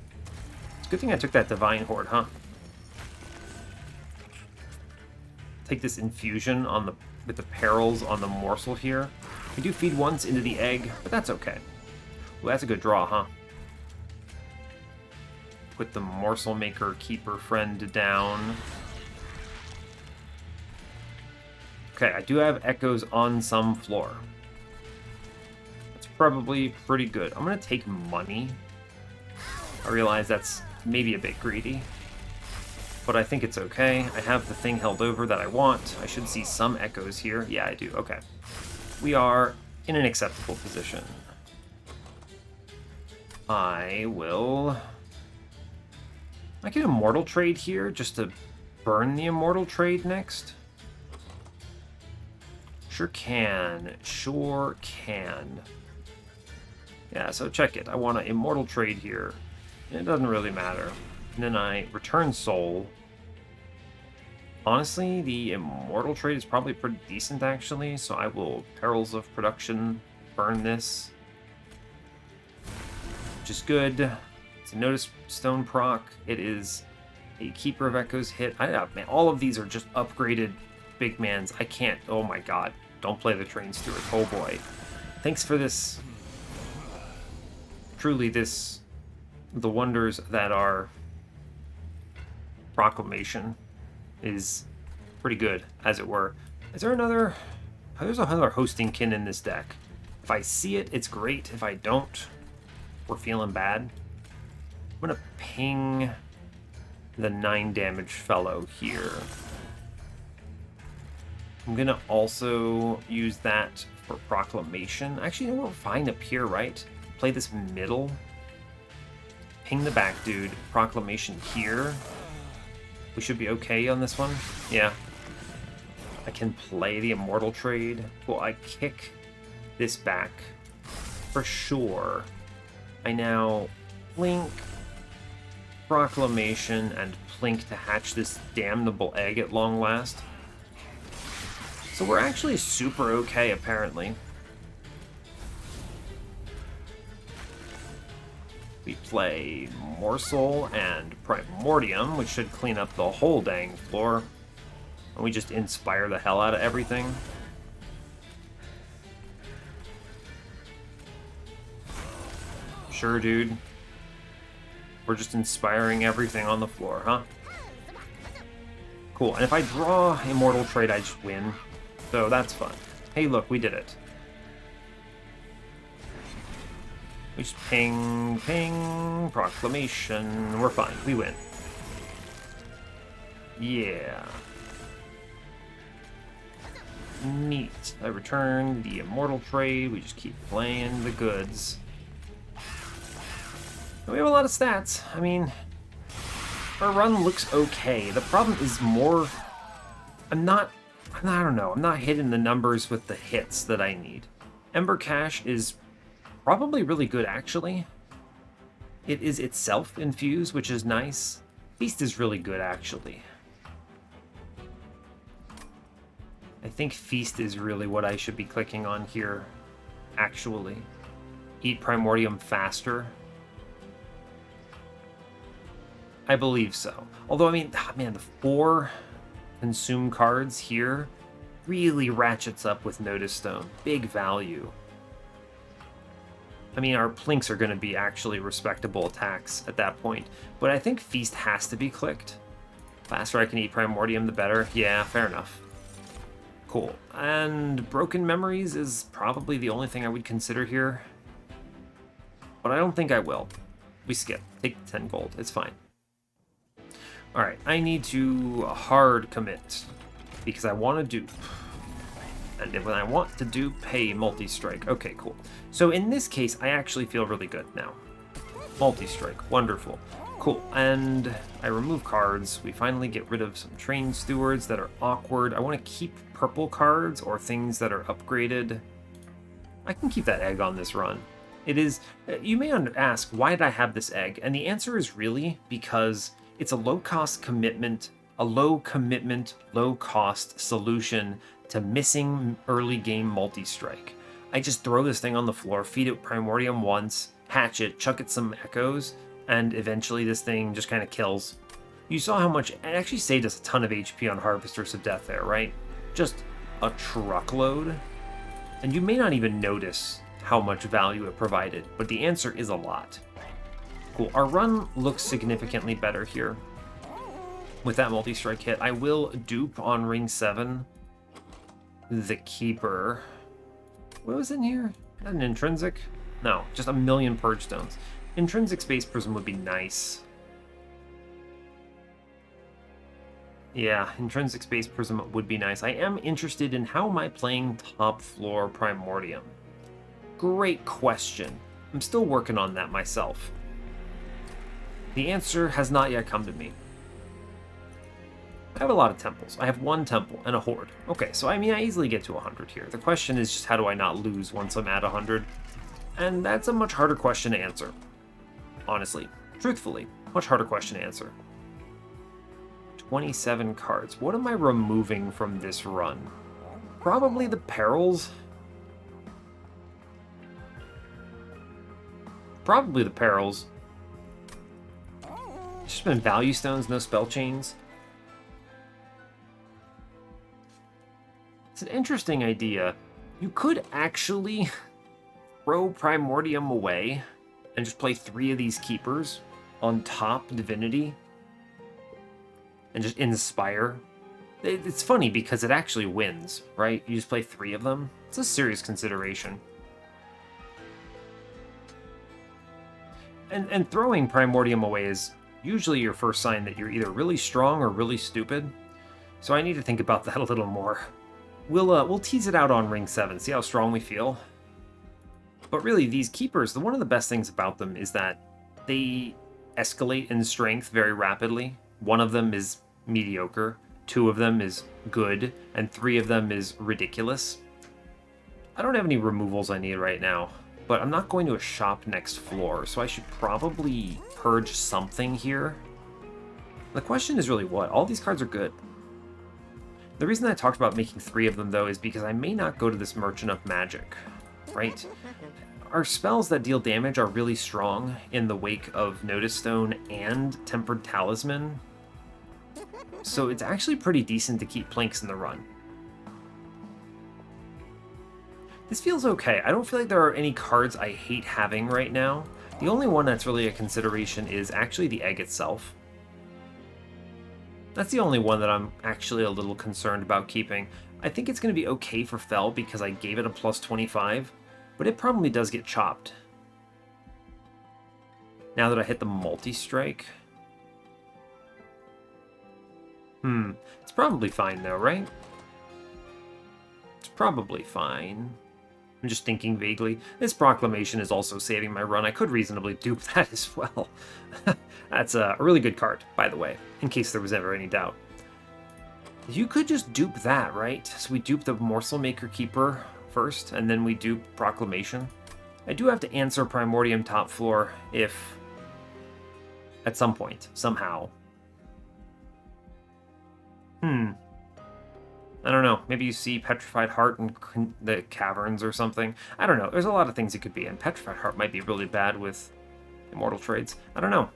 It's a good thing I took that Divine Horde, huh? Take this Infusion on with the Perils on the Morsel here. We do feed once into the egg, but that's okay. Well, that's a good draw, huh? Put the Morsel Maker Keeper friend down. Okay, I do have Echoes on some floor. That's probably pretty good. I'm going to take money. I realize that's maybe a bit greedy, but I think it's okay. I have the thing held over that I want. I should see some Echoes here. Yeah, I do. Okay. We are in an acceptable position. I can Immortal Trade here just to burn the Immortal Trade next. Sure can. Sure can. Yeah, so check it. I want an Immortal Trade here. It doesn't really matter. And then I return Soul. Honestly, the Immortal Trade is probably pretty decent, actually, so I will Perils of Production burn this. Which is good. It's a Notice Stone proc. It is a Keeper of Echoes hit. Man, all of these are just upgraded big mans. I can't. Oh my god. Don't play the Train Steward. Oh boy. thanks for this. Truly, the wonders that are Proclamation is pretty good, as it were. Is there another? There's another hosting kin in this deck. If I see it, it's great. If I don't, we're feeling bad. I'm gonna ping the 9 damage fellow here. I'm gonna also use that for Proclamation. Actually, we're fine up here, right? Play this middle. Ping the back dude. Proclamation here. We should be okay on this one. Yeah. I can play the Immortal trade. Well, I kick this back for sure. I now blink, Proclamation, and plink to hatch this damnable egg at long last. So we're actually super okay, apparently. We play Morsel and Primordium, which should clean up the whole dang floor. And we just inspire the hell out of everything. Sure, dude. We're just inspiring everything on the floor, huh? Cool, and if I draw Immortal Trade, I just win. So that's fun. Hey, look, we did it. We just ping, ping, Proclamation. We're fine. We win. Yeah. Neat. I return the Immortal Trade. We just keep playing the goods. We have a lot of stats. I mean, our run looks okay. The problem is more... I don't know. I'm not hitting the numbers with the hits that I need. Ember Cache is probably really good, actually. It is itself infused, which is nice. Feast is really good, actually. I think Feast is really what I should be clicking on here, actually. Eat Primordium faster. I believe so. Although, I mean, man, the 4 consume cards here really ratchets up with Notice Stone. Big value. I mean, our plinks are going to be actually respectable attacks at that point. But I think Feast has to be clicked. Faster I can eat Primordium, the better. Yeah, fair enough. Cool. And Broken Memories is probably the only thing I would consider here. But I don't think I will. We skip. Take 10 gold. It's fine. Alright, I need to hard commit. Because I want to dupe. And when I want to dupe, pay multi-strike. Okay, cool. So in this case, I actually feel really good now. Multi-strike. Wonderful. Cool. And I remove cards. We finally get rid of some train stewards that are awkward. I want to keep purple cards or things that are upgraded. I can keep that egg on this run. It is... You may ask, why did I have this egg? And the answer is really because it's a low-cost commitment, a low-commitment, low-cost solution to missing early-game multi-strike. I just throw this thing on the floor, feed it Primordium once, hatch it, chuck it some echoes, and eventually this thing just kind of kills. You saw how much... It actually saved us a ton of HP on Harvesters of Death there, right? Just a truckload. And you may not even notice how much value it provided, but the answer is a lot. Cool. Our run looks significantly better here. With that multi-strike hit, I will dupe on Ring 7 the Keeper. What was in here? Is that an intrinsic? No, just a million Purge Stones. Intrinsic Space Prism would be nice. Yeah, Intrinsic Space Prism would be nice. I am interested in how am I playing top floor Primordium? Great question. I'm still working on that myself. The answer has not yet come to me. I have a lot of temples. I have 1 temple and a horde. Okay, so I mean, I easily get to 100 here. The question is just how do I not lose once I'm at 100? And that's a much harder question to answer. Honestly. Truthfully. Much harder question to answer. 27 cards. What am I removing from this run? Probably the perils. Probably the perils. Just been value stones, no spell chains. It's an interesting idea. You could actually throw Primordium away and just play 3 of these keepers on top Divinity and just inspire. It's funny because it actually wins, right? You just play 3 of them. It's a serious consideration. And throwing Primordium away is usually your first sign that you're either really strong or really stupid. So I need to think about that a little more. We'll tease it out on Ring 7, see how strong we feel. But really, these keepers, one of the best things about them is that they escalate in strength very rapidly. 1 of them is mediocre, 2 of them is good, and 3 of them is ridiculous. I don't have any removals I need right now, but I'm not going to a shop next floor, so I should probably purge something here. The question is really what? All these cards are good. The reason I talked about making 3 of them, though, is because I may not go to this Merchant of Magic, right? Our spells that deal damage are really strong in the wake of Notice Stone and Tempered Talisman, so it's actually pretty decent to keep Planks in the run. This feels okay. I don't feel like there are any cards I hate having right now. The only one that's really a consideration is actually the egg itself. That's the only one that I'm actually a little concerned about keeping. I think it's going to be okay for Fel because I gave it a plus 25, but it probably does get chopped. Now that I hit the multi-strike. It's probably fine though, right? It's probably fine. I'm just thinking vaguely. This Proclamation is also saving my run. I could reasonably dupe that as well. That's a really good card, by the way, in case there was ever any doubt. You could just dupe that, right? So we dupe the Morsel Maker Keeper first, and then we dupe Proclamation. I do have to answer Primordium top floor if... at some point, somehow. I don't know. Maybe you see Petrified Heart in the caverns or something. I don't know. There's a lot of things it could be, and Petrified Heart might be really bad with Immortal Trades. I don't know.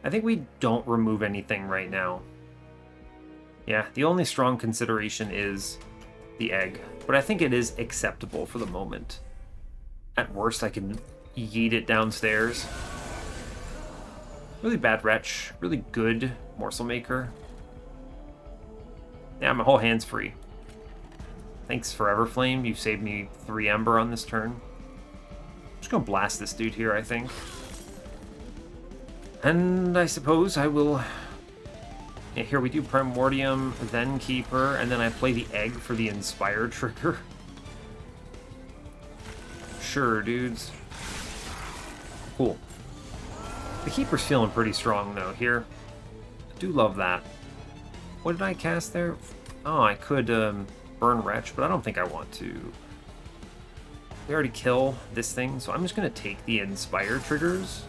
I think we don't remove anything right now. Yeah, the only strong consideration is the egg, but I think it is acceptable for the moment. At worst, I can yeet it downstairs. Really bad Wretch. Really good Morsel Maker. Yeah, my whole hand's free. Thanks, Forever Flame. You've saved me 3 Ember on this turn. I'm just gonna blast this dude here, I think. And I suppose I will... Yeah, here we do Primordium, then Keeper, and then I play the egg for the Inspire trigger. Sure, dudes. Cool. The Keeper's feeling pretty strong, though, here. I do love that. What did I cast there? Oh, I could burn Wretch, but I don't think I want to. We already kill this thing, so I'm just going to take the Inspire triggers.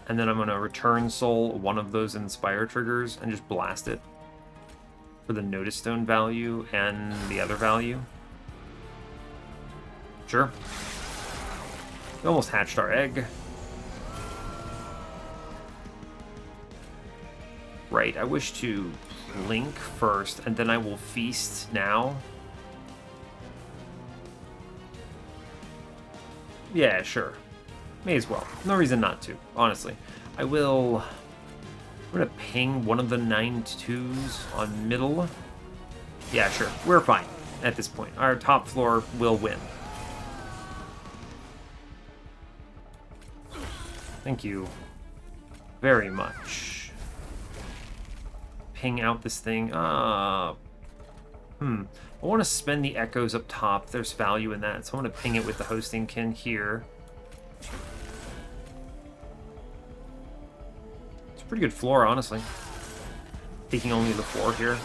And then I'm going to Return Soul one of those Inspire triggers and just blast it for the Notice Stone value and the other value. Sure. We almost hatched our egg. Right, I wish to blink first, and then I will feast now. Yeah, sure. May as well. No reason not to, honestly. I'm gonna ping one of the 9/2s on middle. Yeah, sure. We're fine at this point. Our top floor will win. Thank you very much. Ping out this thing. I want to spend the echoes up top. There's value in that, so I'm going to ping it with the Hosting Kin here. It's a pretty good floor, honestly. Taking only the 4 here.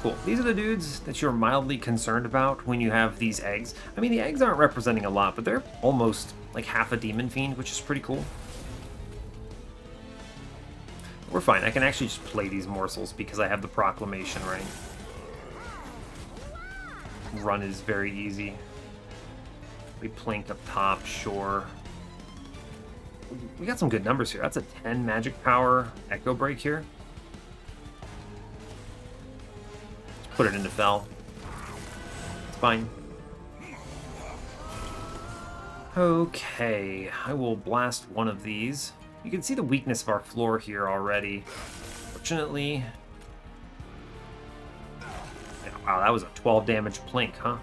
Cool. These are the dudes that you're mildly concerned about when you have these eggs. I mean, the eggs aren't representing a lot, but they're almost like half a Demon Fiend, which is pretty cool. We're fine. I can actually just play these morsels because I have the Proclamation, right? Run is very easy. We plink up top, sure. We got some good numbers here. That's a 10 magic power Echo Break here. It's Put it into Fel. It's fine. Okay, I will blast one of these. You can see the weakness of our floor here already. Fortunately... Wow, that was a 12 damage plink, huh?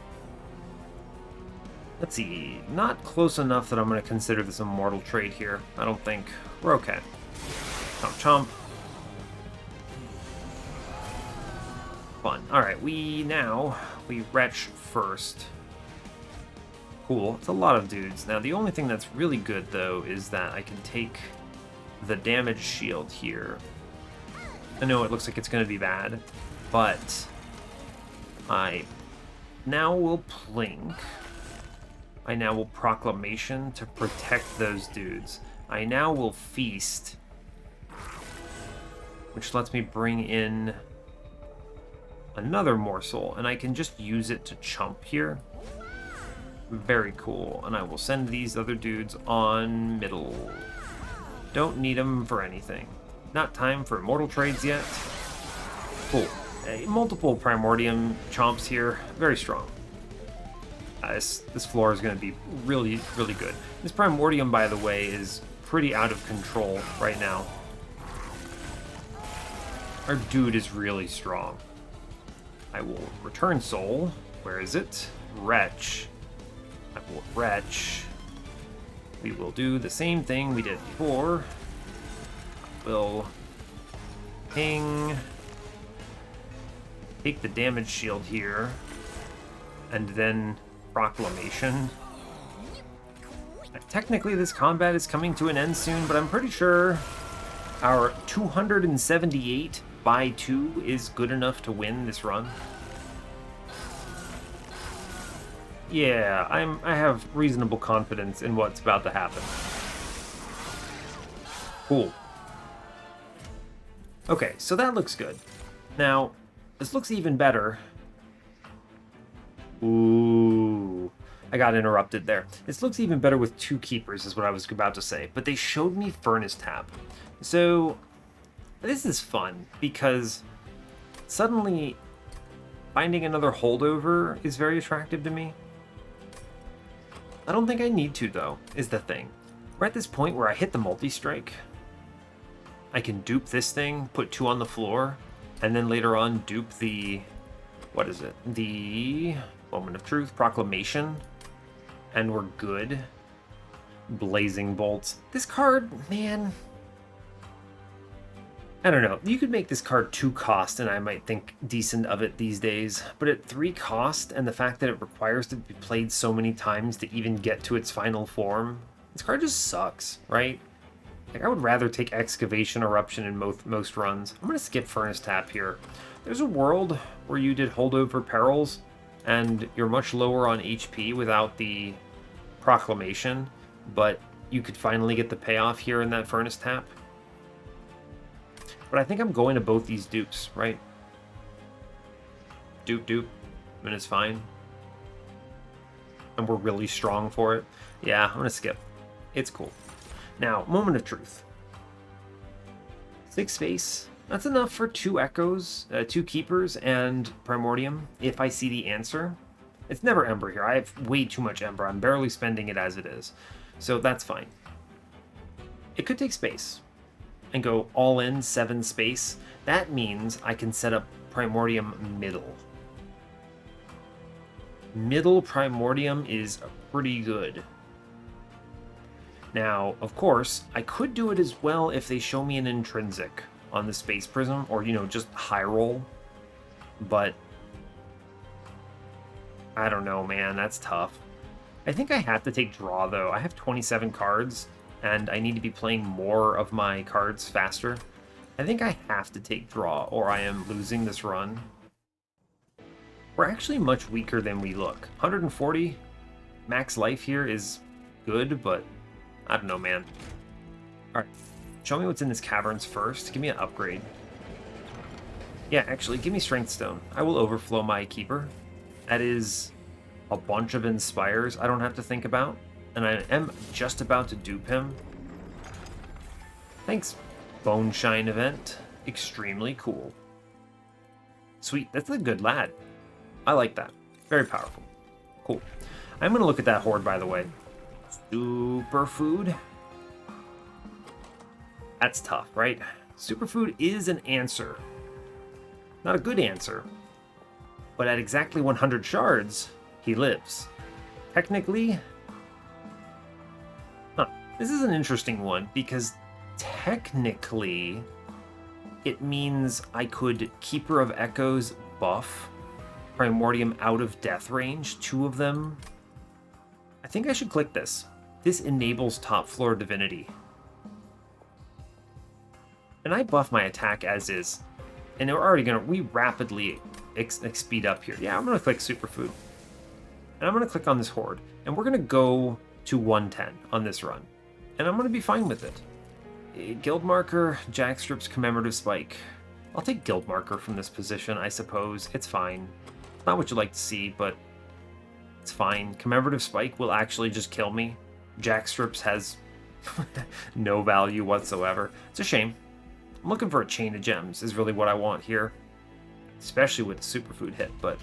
Let's see, not close enough that I'm going to consider this a mortal trade here. I don't think. We're okay. Chomp chomp. Fun. Alright, we retch first. Cool. It's a lot of dudes. Now, the only thing that's really good, though, is that I can take the damage shield here. I know it looks like it's going to be bad, but I now will plink. I now will proclamation to protect those dudes. I now will feast, which lets me bring in another morsel, and I can just use it to chump here. Very cool. And I will send these other dudes on middle. Don't need them for anything. Not time for immortal trades yet. Cool. Multiple Primordium chomps here. Very strong. This floor is going to be really, really good. This Primordium, by the way, is pretty out of control right now. Our dude is really strong. I will return soul. Where is it? Retch. I will retch. We will do the same thing we did before. We'll ping. Take the damage shield here. And then proclamation. Technically, this combat is coming to an end soon, but I'm pretty sure our 278 by 2 is good enough to win this run. Yeah, I have reasonable confidence in what's about to happen. Cool. Okay, so that looks good. Now, this looks even better. Ooh, I got interrupted there. This looks even better with 2 keepers, is what I was about to say. But they showed me Furnace Tap. So, this is fun, because suddenly finding another holdover is very attractive to me. I don't think I need to, though, is the thing. We're at this point where I hit the multi-strike. I can dupe this thing, put 2 on the floor, and then later on dupe the... what is it? The Moment of Truth, Proclamation, and we're good. Blazing Bolts. This card, man... I don't know. You could make this card 2 cost, and I might think decent of it these days. But at 3 cost, and the fact that it requires to be played so many times to even get to its final form, this card just sucks, right? Like, I would rather take Excavation Eruption in most runs. I'm going to skip Furnace Tap here. There's a world where you did Holdover Perils, and you're much lower on HP without the Proclamation, but you could finally get the payoff here in that Furnace Tap. But I think I'm going to both these dupes, right? Dupe, and it's fine. And we're really strong for it. Yeah, I'm gonna skip. It's cool. Now, Moment of Truth. 6 space. That's enough for 2 echoes, 2 keepers, and Primordium, if I see the answer. It's never Ember here. I have way too much Ember. I'm barely spending it as it is. So that's fine. It could take space and go all in 7 space. That means I can set up Primordium middle. Middle Primordium is pretty good. Now, of course, I could do it as well if they show me an intrinsic on the Space Prism, or, you know, just high roll. But I don't know, man, that's tough. I think I have to take draw, though. I have 27 cards, and I need to be playing more of my cards faster. I think I have to take draw, or I am losing this run. We're actually much weaker than we look. 140 max life here is good, but I don't know, man. Alright, show me what's in this caverns first. Give me an upgrade. Yeah, actually, give me Strength Stone. I will overflow my Keeper. That is a bunch of Inspires I don't have to think about. And I am just about to dupe him. Thanks, Bone Shine event. Extremely cool. Sweet, that's a good lad. I like that. Very powerful. Cool. I'm going to look at that horde, by the way. Superfood. That's tough, right? Superfood is an answer. Not a good answer. But at exactly 100 shards, he lives. Technically... This is an interesting one, because technically it means I could Keeper of Echoes buff Primordium out of death range, 2 of them. I think I should click this. This enables top floor Divinity. And I buff my attack as is. And we're already going to... We rapidly speed up here. Yeah, I'm going to click Superfood. And I'm going to click on this horde. And we're going to go to 110 on this run. And I'm going to be fine with it. Guild Marker, Jackstrip's Commemorative Spike. I'll take Guild Marker from this position, I suppose. It's fine. Not what you'd like to see, but it's fine. Commemorative Spike will actually just kill me. Jackstrips has no value whatsoever. It's a shame. I'm looking for a chain of gems is really what I want here. Especially with the Superfood hit, but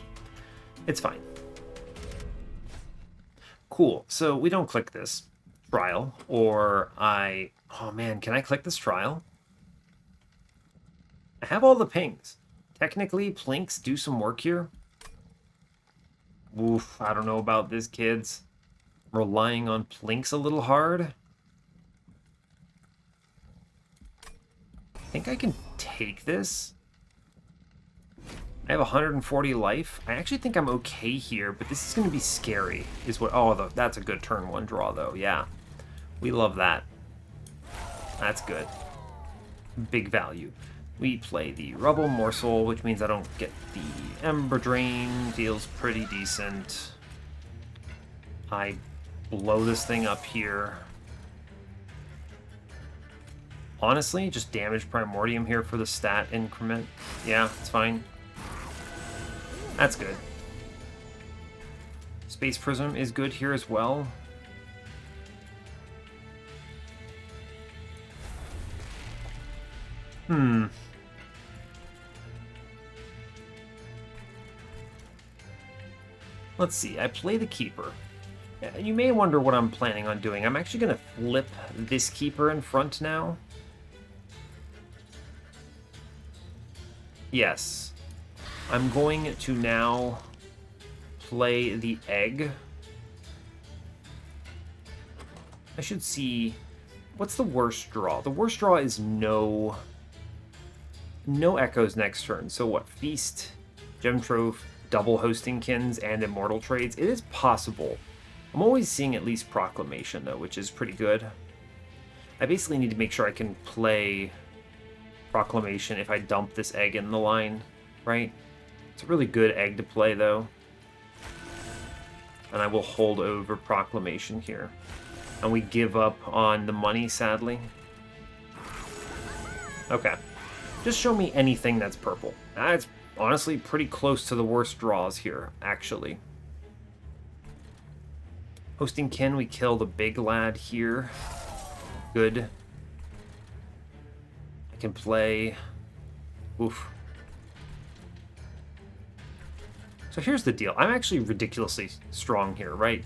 it's fine. Cool, so we don't click this trial, or oh man, can I click this trial? I have all the pings. Technically, Plinks do some work here. Oof, I don't know about this, kids. I'm relying on Plinks a little hard. I think I can take this. I have 140 life. I actually think I'm okay here, but this is going to be scary. Is what? Oh, that's a good turn 1 draw, though. Yeah, we love that. That's good. Big value. We play the Rubble Morsel, which means I don't get the Ember Drain. Feels pretty decent. I blow this thing up here. Honestly, just damage Primordium here for the stat increment. Yeah, it's fine. That's good. Space Prism is good here as well. Let's see, I play the Keeper. You may wonder what I'm planning on doing. I'm actually going to flip this Keeper in front now. Yes. I'm going to now play the Egg. I should see... What's the worst draw? The worst draw is no Echoes next turn. So what? Feast, Gem Trove, double Hosting Kins, and Immortal Trades. It is possible. I'm always seeing at least Proclamation, though, which is pretty good. I basically need to make sure I can play Proclamation if I dump this Egg in the line, right? It's a really good Egg to play, though. And I will hold over Proclamation here. And we give up on the money, sadly. Okay. Just show me anything that's purple. That's honestly pretty close to the worst draws here, actually. Hosting Kin, we kill the big lad here. Good. I can play... Oof. So here's the deal. I'm actually ridiculously strong here, right?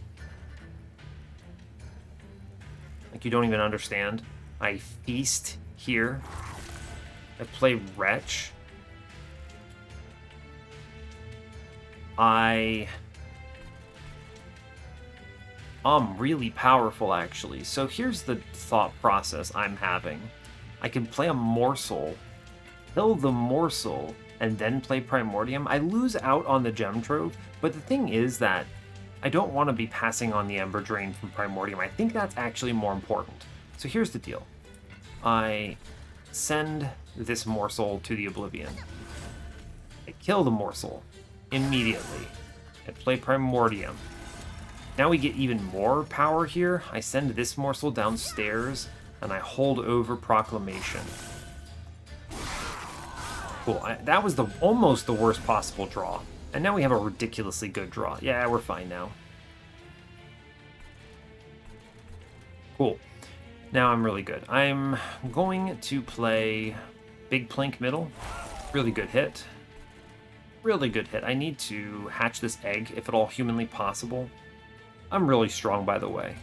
Like, you don't even understand. I feast here. I play Wretch. I'm really powerful, actually. So here's the thought process I'm having. I can play a Morsel, kill the Morsel, and then play Primordium. I lose out on the Gem Trove, but the thing is that I don't want to be passing on the Ember Drain from Primordium. I think that's actually more important. So here's the deal. I send this Morsel to the Oblivion. I kill the Morsel immediately. I play Primordium. Now we get even more power here. I send this Morsel downstairs, and I hold over Proclamation. Cool. That was almost the worst possible draw. And now we have a ridiculously good draw. Yeah, we're fine now. Cool. Now I'm really good. I'm going to play Big Plink middle. Really good hit. Really good hit. I need to hatch this egg, if at all humanly possible. I'm really strong, by the way.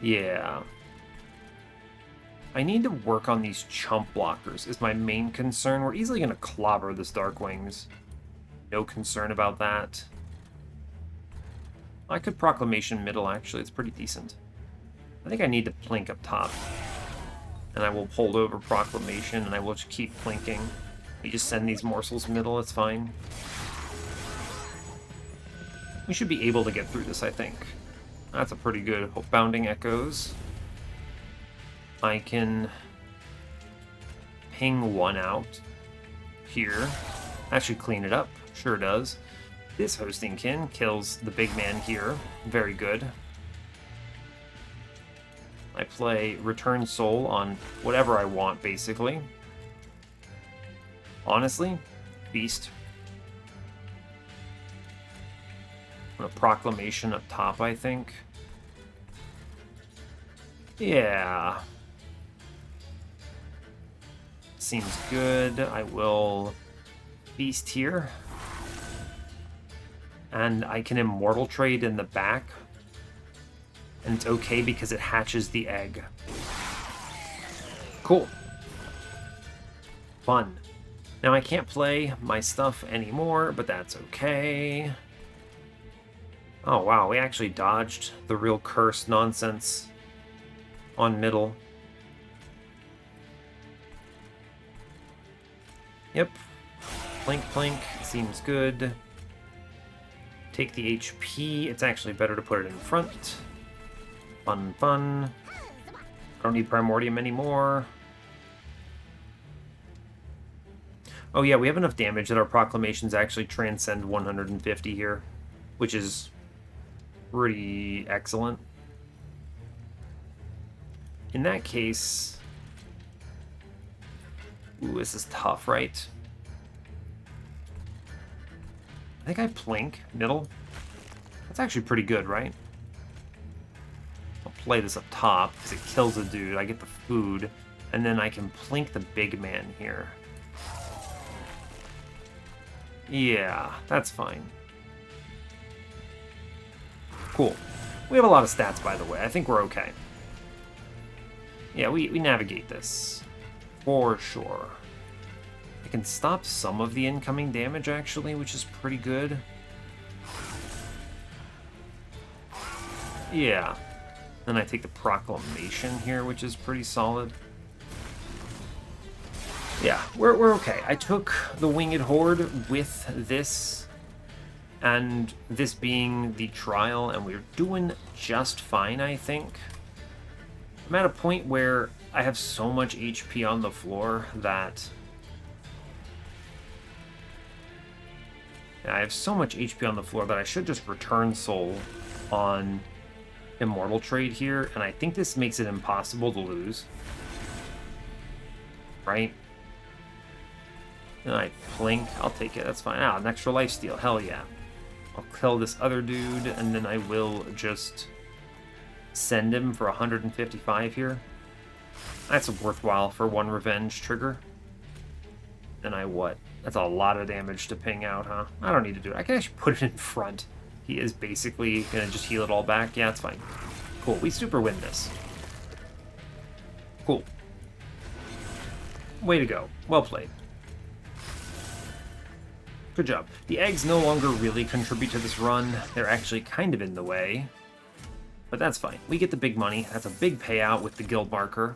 Yeah. I need to work on these chump blockers, is my main concern. We're easily going to clobber this Darkwings. No concern about that. I could Proclamation middle, actually. It's pretty decent. I think I need to plink up top. And I will hold over Proclamation, and I will just keep plinking. We just send these morsels middle, it's fine. We should be able to get through this, I think. That's a pretty good Bounding Echoes. I can ping one out here. That should clean it up. Sure does. This Hosting Kin kills the big man here. Very good. I play Return Soul on whatever I want, basically. Honestly, Beast. A Proclamation up top, I think. Yeah. Seems good. I will Beast here. And I can Immortal Trade in the back. And it's okay because it hatches the egg. Cool. Fun. Now I can't play my stuff anymore, but that's okay. Oh wow, we actually dodged the real curse nonsense on middle. Yep. Plink, plink. Seems good. Take the HP. It's actually better to put it in front. Fun, fun. I don't need Primordium anymore. Oh yeah, we have enough damage that our Proclamations actually transcend 150 here, which is pretty excellent. In that case... Ooh, this is tough, right? I think I plink middle. That's actually pretty good, right? I'll play this up top because it kills a dude. I get the food, and then I can plink the big man here. Yeah, that's fine. Cool. We have a lot of stats, by the way. I think we're okay. Yeah, we navigate this. For sure. I can stop some of the incoming damage, actually, which is pretty good. Yeah. Then I take the Proclamation here, which is pretty solid. Yeah, we're okay. I took the Winged Horde with this, and this being the trial, and we're doing just fine, I think. I'm at a point where I have so much HP on the floor that... I have so much HP on the floor that I should just Return Soul on Immortal Trade here, and I think this makes it impossible to lose. Right? And I plink. I'll take it. That's fine. Ah, an extra lifesteal. Hell yeah. I'll kill this other dude, and then I will just send him for 155 here. That's worthwhile for one revenge trigger. And I what? That's a lot of damage to ping out, huh? I don't need to do it. I can actually put it in front. He is basically going to just heal it all back. Yeah, it's fine. Cool. We super win this. Cool. Way to go. Well played. Good job. The eggs no longer really contribute to this run. They're actually kind of in the way. But that's fine. We get the big money. That's a big payout with the guild marker.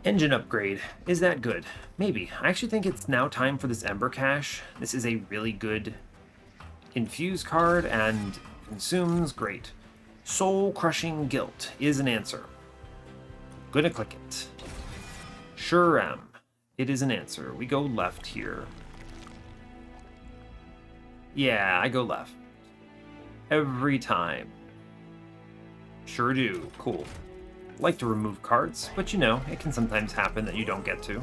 Engine upgrade. Is that good? Maybe. I actually think it's now time for this Ember Cache. This is a really good infuse card and consumes. Great. Soul Crushing Guilt is an answer. Gonna click it. Sure am. It is an answer. We go left here. Yeah, I go left. Every time. Sure do. Cool. Like to remove cards, but you know, it can sometimes happen that you don't get to.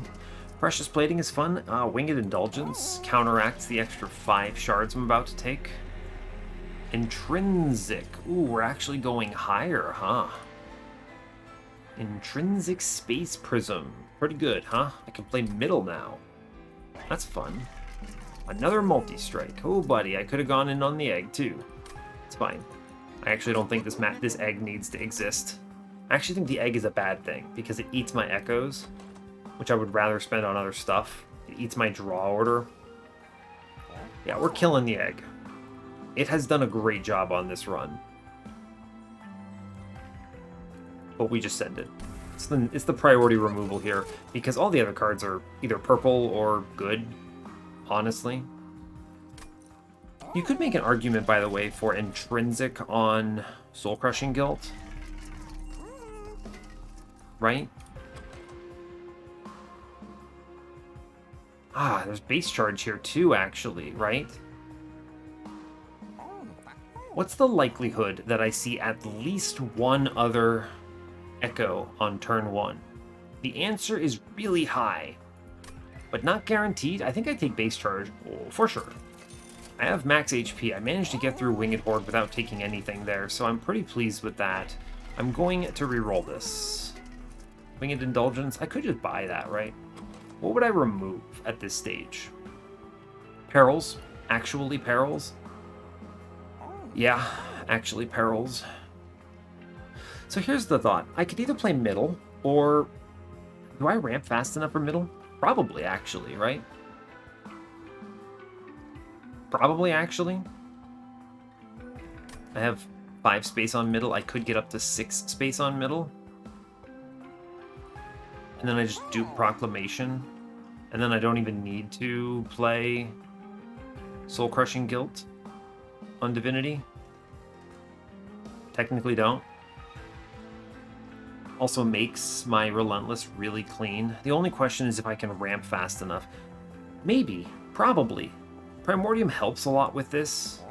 Precious Plating is fun. Winged Indulgence counteracts the extra 5 shards I'm about to take. Intrinsic. Ooh, we're actually going higher, huh? Intrinsic Space Prism. Pretty good, huh? I can play middle now. That's fun. Another multi-strike. Oh, buddy, I could have gone in on the egg, too. It's fine. I actually don't think this egg needs to exist. I actually think the egg is a bad thing, because it eats my echoes, which I would rather spend on other stuff. It eats my draw order. Yeah, we're killing the egg. It has done a great job on this run. But we just send it. It's the priority removal here, because all the other cards are either purple or good, honestly. You could make an argument, by the way, for intrinsic on Soul Crushing Guilt. Right? Ah, there's base charge here too, actually, right? What's the likelihood that I see at least one other echo on turn 1? The answer is really high, but not guaranteed. I think I take base charge, for sure. I have max HP. I managed to get through Winged Horde without taking anything there, so I'm pretty pleased with that. I'm going to reroll this. Winged Indulgence, I could just buy that, right? What would I remove at this stage? Perils? Actually perils? Yeah, actually perils. So here's the thought. I could either play middle, or... Do I ramp fast enough for middle? Probably, actually, right? Probably, actually. I have 5 space on middle. I could get up to 6 space on middle. And then I just do Proclamation. And then I don't even need to play Soul Crushing Guilt on Divinity. Technically don't. Also makes my Relentless really clean. The only question is if I can ramp fast enough. Maybe. Probably. Primordium helps a lot with this,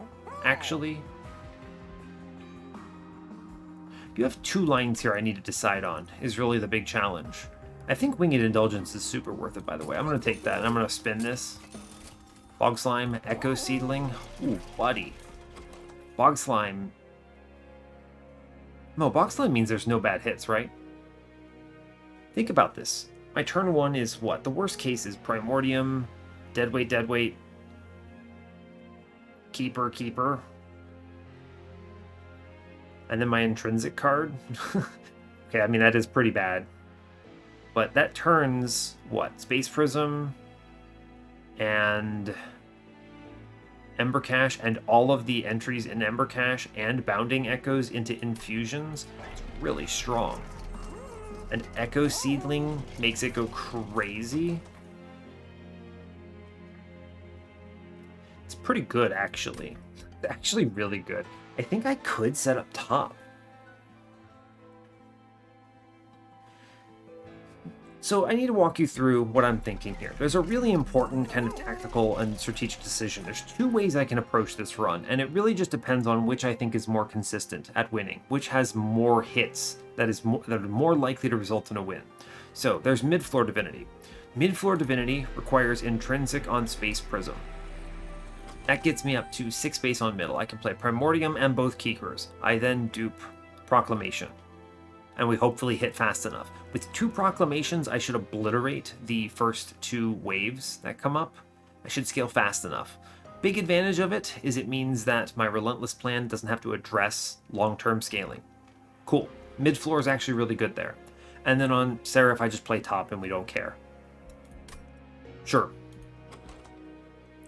actually. You have 2 lines here I need to decide on, is really the big challenge. I think Winged Indulgence is super worth it, by the way. I'm going to take that, and I'm going to spin this. Bog Slime, Echo Seedling. Ooh, buddy. Bog Slime. No, Bog Slime means there's no bad hits, right? Think about this. My turn 1 is what? The worst case is Primordium, Deadweight, Keeper. And then my intrinsic card. Okay, I mean, that is pretty bad. But that turns, what? Space Prism and Ember Cache and all of the entries in Ember Cache and Bounding Echoes into infusions. It's really strong. An Echo Seedling makes it go crazy. It's pretty good, actually. It's actually really good. I think I could set up top. So I need to walk you through what I'm thinking here. There's a really important kind of tactical and strategic decision. There's 2 ways I can approach this run, and it really just depends on which I think is more consistent at winning, which has more hits that are more likely to result in a win. So there's mid-floor Divinity. Mid-floor Divinity requires intrinsic on Space Prism. That gets me up to 6 space on middle. I can play Primordium and both Keepers. I then dupe Proclamation. And we hopefully hit fast enough. With 2 Proclamations, I should obliterate the first 2 waves that come up. I should scale fast enough. Big advantage of it is it means that my Relentless plan doesn't have to address long-term scaling. Cool. Mid-floor is actually really good there. And then on Seraph, I just play top and we don't care. Sure.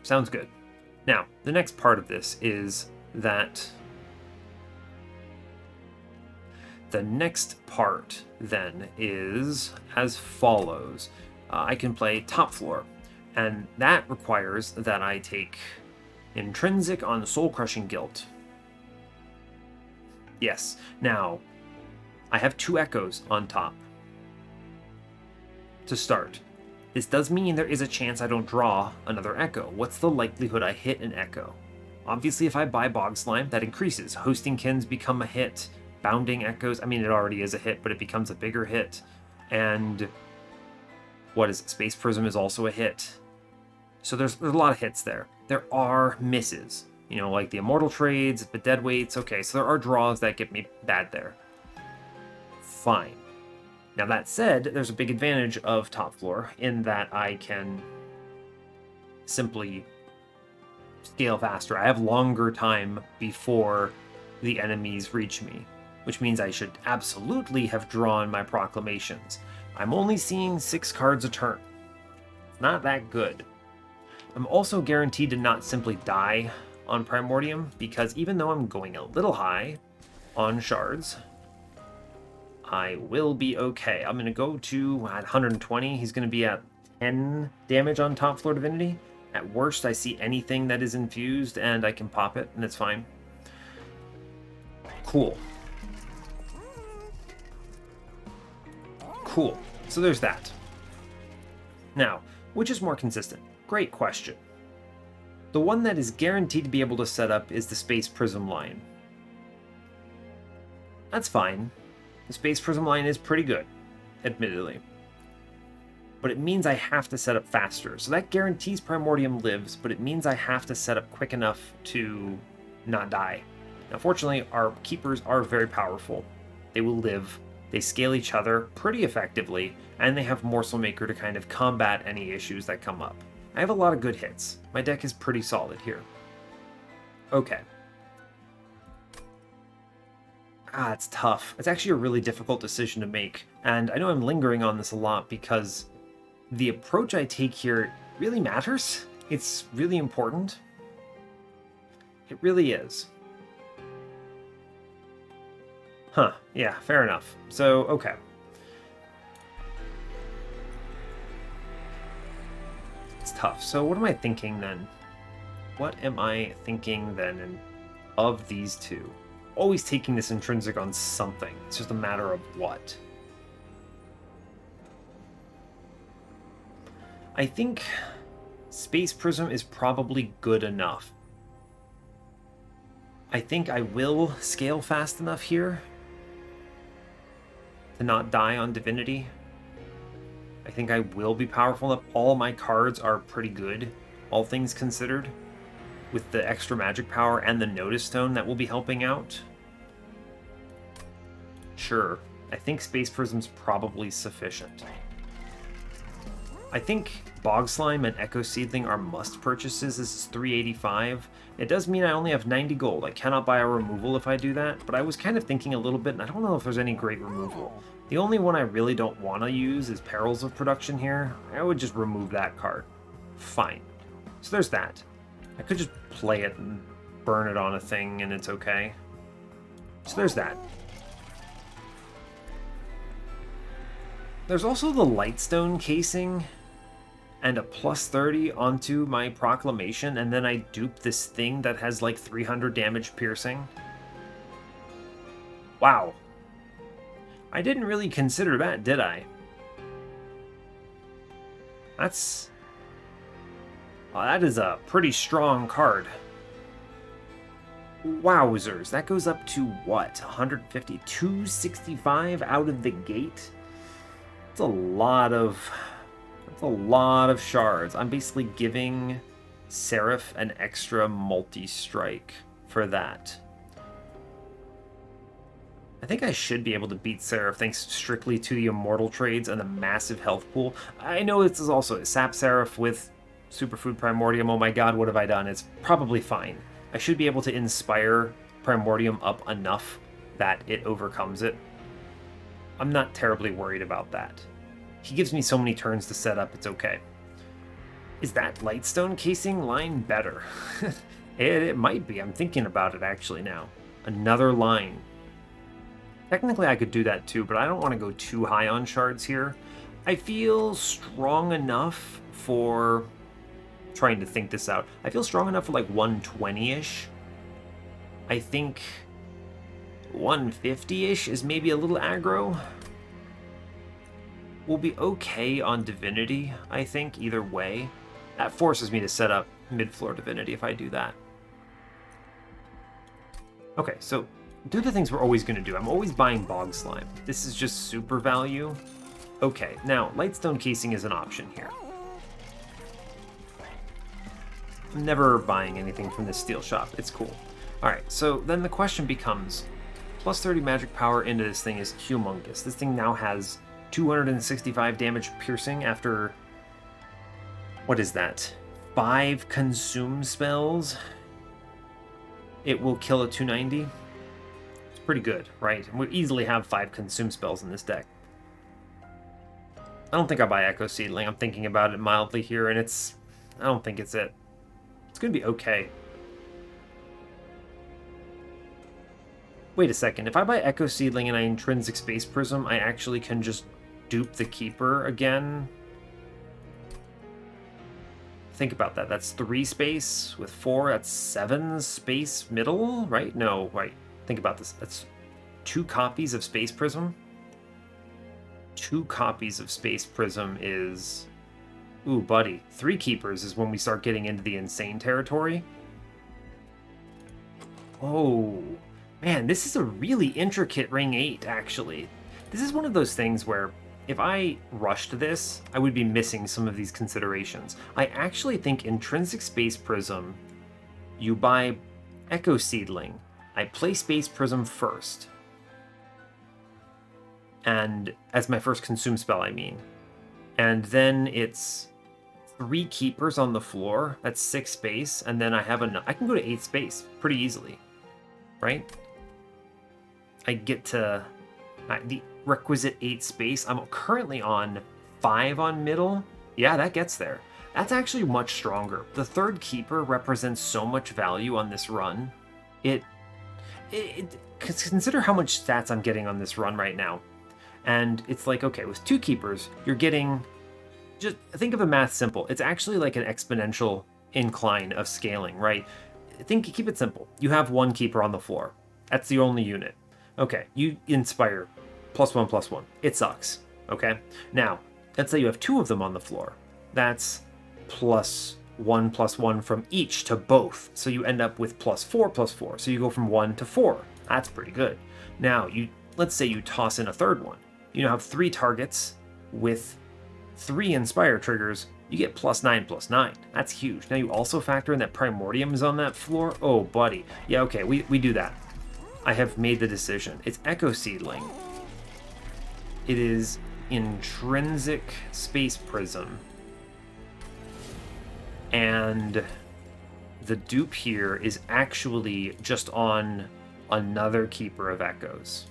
Sounds good. Now, the next part of this is that... The next part, then, is as follows. I can play top floor, and that requires that I take intrinsic on Soul Crushing Guilt. Yes. Now, I have 2 echoes on top to start. This does mean there is a chance I don't draw another echo. What's the likelihood I hit an echo? Obviously, if I buy Bog Slime, that increases. Hosting Kins become a hit. Bounding Echoes, I mean, it already is a hit, but it becomes a bigger hit. And what is it? Space Prism is also a hit. So there's a lot of hits there. There are misses, you know, like the Immortal Trades, the Deadweights. Okay, so there are draws that get me bad there. Fine. Now that said, there's a big advantage of top floor in that I can simply scale faster. I have longer time before the enemies reach me, which means I should absolutely have drawn my proclamations. I'm only seeing 6 cards a turn. It's not that good. I'm also guaranteed to not simply die on Primordium, because even though I'm going a little high on shards, I will be okay. I'm going to go to at 120. He's going to be at 10 damage on top floor Divinity. At worst, I see anything that is infused and I can pop it, and it's fine. Cool. Cool. So there's that. Now, which is more consistent? Great question. The one that is guaranteed to be able to set up is the Space Prism line. That's fine. The Space Prism line is pretty good, admittedly. But it means I have to set up faster. So that guarantees Primordium lives, but it means I have to set up quick enough to not die. Now, fortunately, our keepers are very powerful. They will live. They scale each other pretty effectively, and they have Morsel Maker to kind of combat any issues that come up. I have a lot of good hits. My deck is pretty solid here. Okay. It's tough. It's actually a really difficult decision to make, and I know I'm lingering on this a lot because the approach I take here really matters. It's really important. It really is. Huh, yeah, fair enough. So, okay. It's tough. So what am I thinking then? What am I thinking then of these two? Always taking this intrinsic on something. It's just a matter of what. I think Space Prism is probably good enough. I think I will scale fast enough here to not die on Divinity. I think I will be powerful enough. All my cards are pretty good, all things considered, with the extra magic power and the Notice Stone that will be helping out. Sure, I think Space Prism's probably sufficient. I think Bog Slime and Echo Seedling are must purchases. This is $385. It does mean I only have 90 gold. I cannot buy a removal if I do that, but I was kind of thinking a little bit, and I don't know if there's any great removal. The only one I really don't want to use is Perils of Production here. I would just remove that card. Fine. So there's that. I could just play it and burn it on a thing, and it's okay. So there's that. There's also the Lightstone casing and a plus 30 onto my proclamation, and then I dupe this thing that has like 300 damage piercing. Wow. I didn't really consider that, did I? That's... well, that is a pretty strong card. Wowzers. That goes up to what? 150? 265 out of the gate? That's a lot of shards. I'm basically giving Seraph an extra multi-strike for that. I think I should be able to beat Seraph thanks strictly to the Immortal trades and the massive health pool. I know this is also a Sap Seraph with Superfood Primordium. Oh my god, what have I done? It's probably fine. I should be able to inspire Primordium up enough that it overcomes it. I'm not terribly worried about that. He gives me so many turns to set up, it's okay. Is that Lightstone casing line better? It might be. I'm thinking about it actually now. Another line. Technically I could do that too, but I don't want to go too high on shards here. I feel strong enough for... trying to think this out. I feel strong enough for like 120-ish. I think 150-ish is maybe a little aggro. We'll be okay on Divinity, I think, either way. That forces me to set up mid-floor Divinity if I do that. Okay, so do the things we're always going to do. I'm always buying Bog Slime. This is just super value. Okay, now, Lightstone Casing is an option here. I'm never buying anything from this steel shop. It's cool. Alright, so then the question becomes, plus 30 magic power into this thing is humongous. This thing now has 265 damage piercing after... What is that? 5 consume spells? It will kill a 290? It's pretty good, right? And we easily have 5 consume spells in this deck. I don't think I'll buy Echo Seedling. I'm thinking about it mildly here, and it's... I don't think it's it. It's going to be okay. Wait a second. If I buy Echo Seedling and I Intrinsic Space Prism, I actually can just dupe the Keeper again. Think about that. That's 3 space with 4. That's 7 space middle, right? No, right. Think about this. That's 2 copies of Space Prism. 2 copies of Space Prism is... Ooh, buddy. 3 keepers is when we start getting into the insane territory. Oh, man, this is a really intricate Ring 8, actually. This is one of those things where if I rushed this, I would be missing some of these considerations. I actually think Intrinsic Space Prism, you buy Echo Seedling, I play Space Prism first. And as my first consume spell, I mean. And then it's 3 keepers on the floor. That's 6 space. And then I have I can go to 8 space pretty easily. Right? I get to the requisite 8 space. I'm currently on 5 on middle. Yeah, that gets there. That's actually much stronger. The 3rd keeper represents so much value on this run. Consider how much stats I'm getting on this run right now. And it's like, okay, with 2 keepers, you're getting... Just think of the math simple. It's actually like an exponential incline of scaling, right? Keep it simple. You have 1 keeper on the floor. That's the only unit. Okay, you inspire +1/+1. It sucks. Okay? Now, let's say you have 2 of them on the floor. That's +1/+1 from each to both. So you end up with +4/+4. So you go from 1 to 4. That's pretty good. Now, let's say you toss in a 3rd one. You now have 3 targets with 3 inspire triggers. You get +9/+9. That's huge. Now you also factor in that Primordium is on that floor. Oh, buddy. Yeah, okay, we do that. I have made the decision. It's Echo Seedling. It is Intrinsic Space Prism. And the dupe here is actually just on another Keeper of Echoes.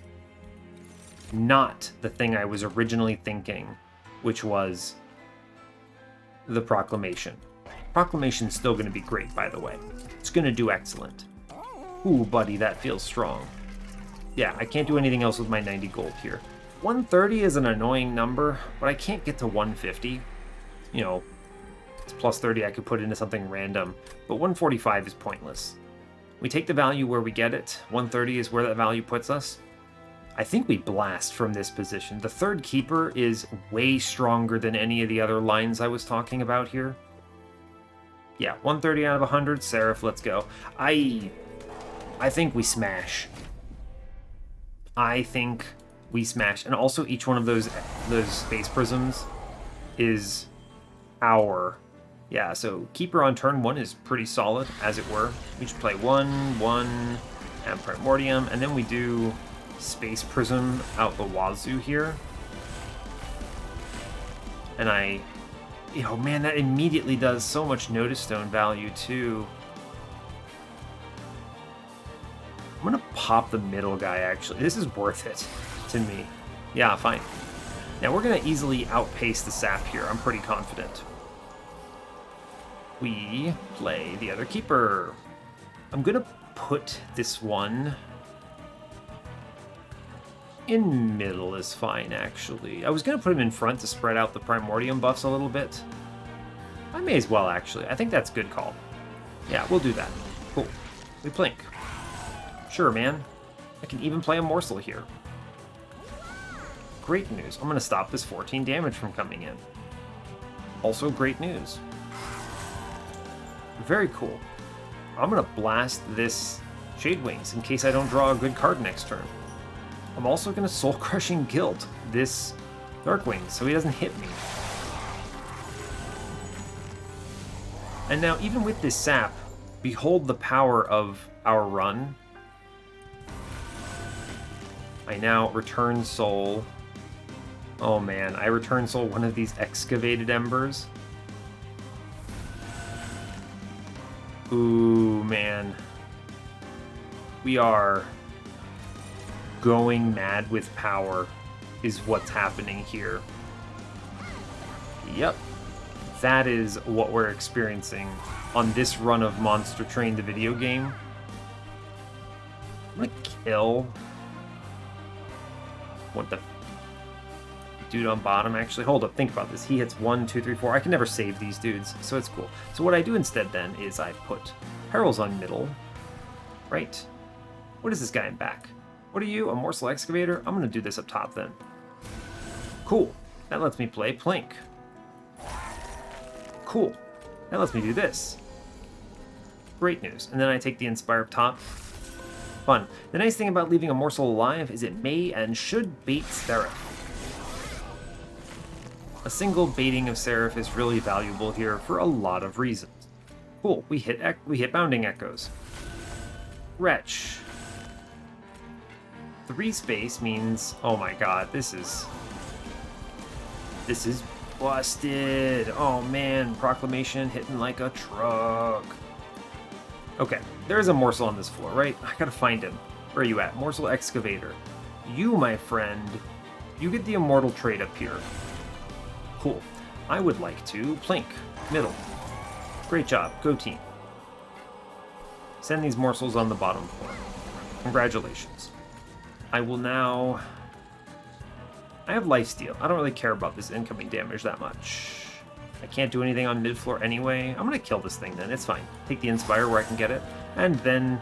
Not the thing I was originally thinking, which was the Proclamation. Proclamation's still going to be great, by the way. It's going to do excellent. Ooh, buddy, that feels strong. Yeah, I can't do anything else with my 90 gold here. 130 is an annoying number, but I can't get to 150. You know, it's +30, I could put into something random, but 145 is pointless. We take the value where we get it. 130 is where that value puts us. I think we blast from this position. The 3rd keeper is way stronger than any of the other lines I was talking about here. Yeah, 130 out of 100. Seraph, let's go. I think we smash. I think we smash. And also each one of those space prisms is our... Yeah, so Keeper on turn 1 is pretty solid, as it were. We should play 1, 1, and Primordium, and then we do Space Prism out the wazoo here. And man, that immediately does so much Notice Stone value, too. I'm gonna pop the middle guy, actually. This is worth it to me. Yeah, fine. Now, we're gonna easily outpace the sap here. I'm pretty confident. We play the other Keeper. I'm gonna put this one in middle is fine, actually. I was gonna put him in front to spread out the Primordium buffs a little bit. I may as well, actually. I think that's a good call. Yeah, we'll do that. Cool. We plink. Sure, man. I can even play a morsel here. Great news. I'm gonna stop this 14 damage from coming in. Also great news. Very cool. I'm gonna blast this Shade Wings in case I don't draw a good card next turn. I'm also gonna Soul Crushing Guild this Darkwing so he doesn't hit me. And now, even with this sap, behold the power of our run. I now return Soul Oh man, I return soul one of these excavated embers. Ooh, man. We are going mad with power is what's happening here. Yep. That is what we're experiencing on this run of Monster Train, the video game. I'm gonna kill... What the... Dude on bottom, actually. Hold up, think about this. He hits 1, 2, 3, 4. I can never save these dudes, so it's cool. So what I do instead then is I put Perils on middle. Right. What is this guy in back? What are you? A morsel excavator? I'm gonna do this up top then. Cool. That lets me play Plank. Cool. That lets me do this. Great news. And then I take the Inspire up top. Fun. The nice thing about leaving a morsel alive is it may and should bait Seraph. A single baiting of Seraph is really valuable here for a lot of reasons. Cool, we hit Bounding Echoes. Wretch. 3 space means, oh my god, this is busted. Oh man, Proclamation hitting like a truck. Okay, there's a morsel on this floor, right? I gotta find him. Where are you at? Morsel Excavator. You, my friend, you get the Immortal trait up here. Cool. I would like to Plank. Middle. Great job. Go team. Send these morsels on the bottom floor. Congratulations. I will now... I have lifesteal. I don't really care about this incoming damage that much. I can't do anything on mid-floor anyway. I'm gonna kill this thing then. It's fine. Take the Inspire where I can get it. And then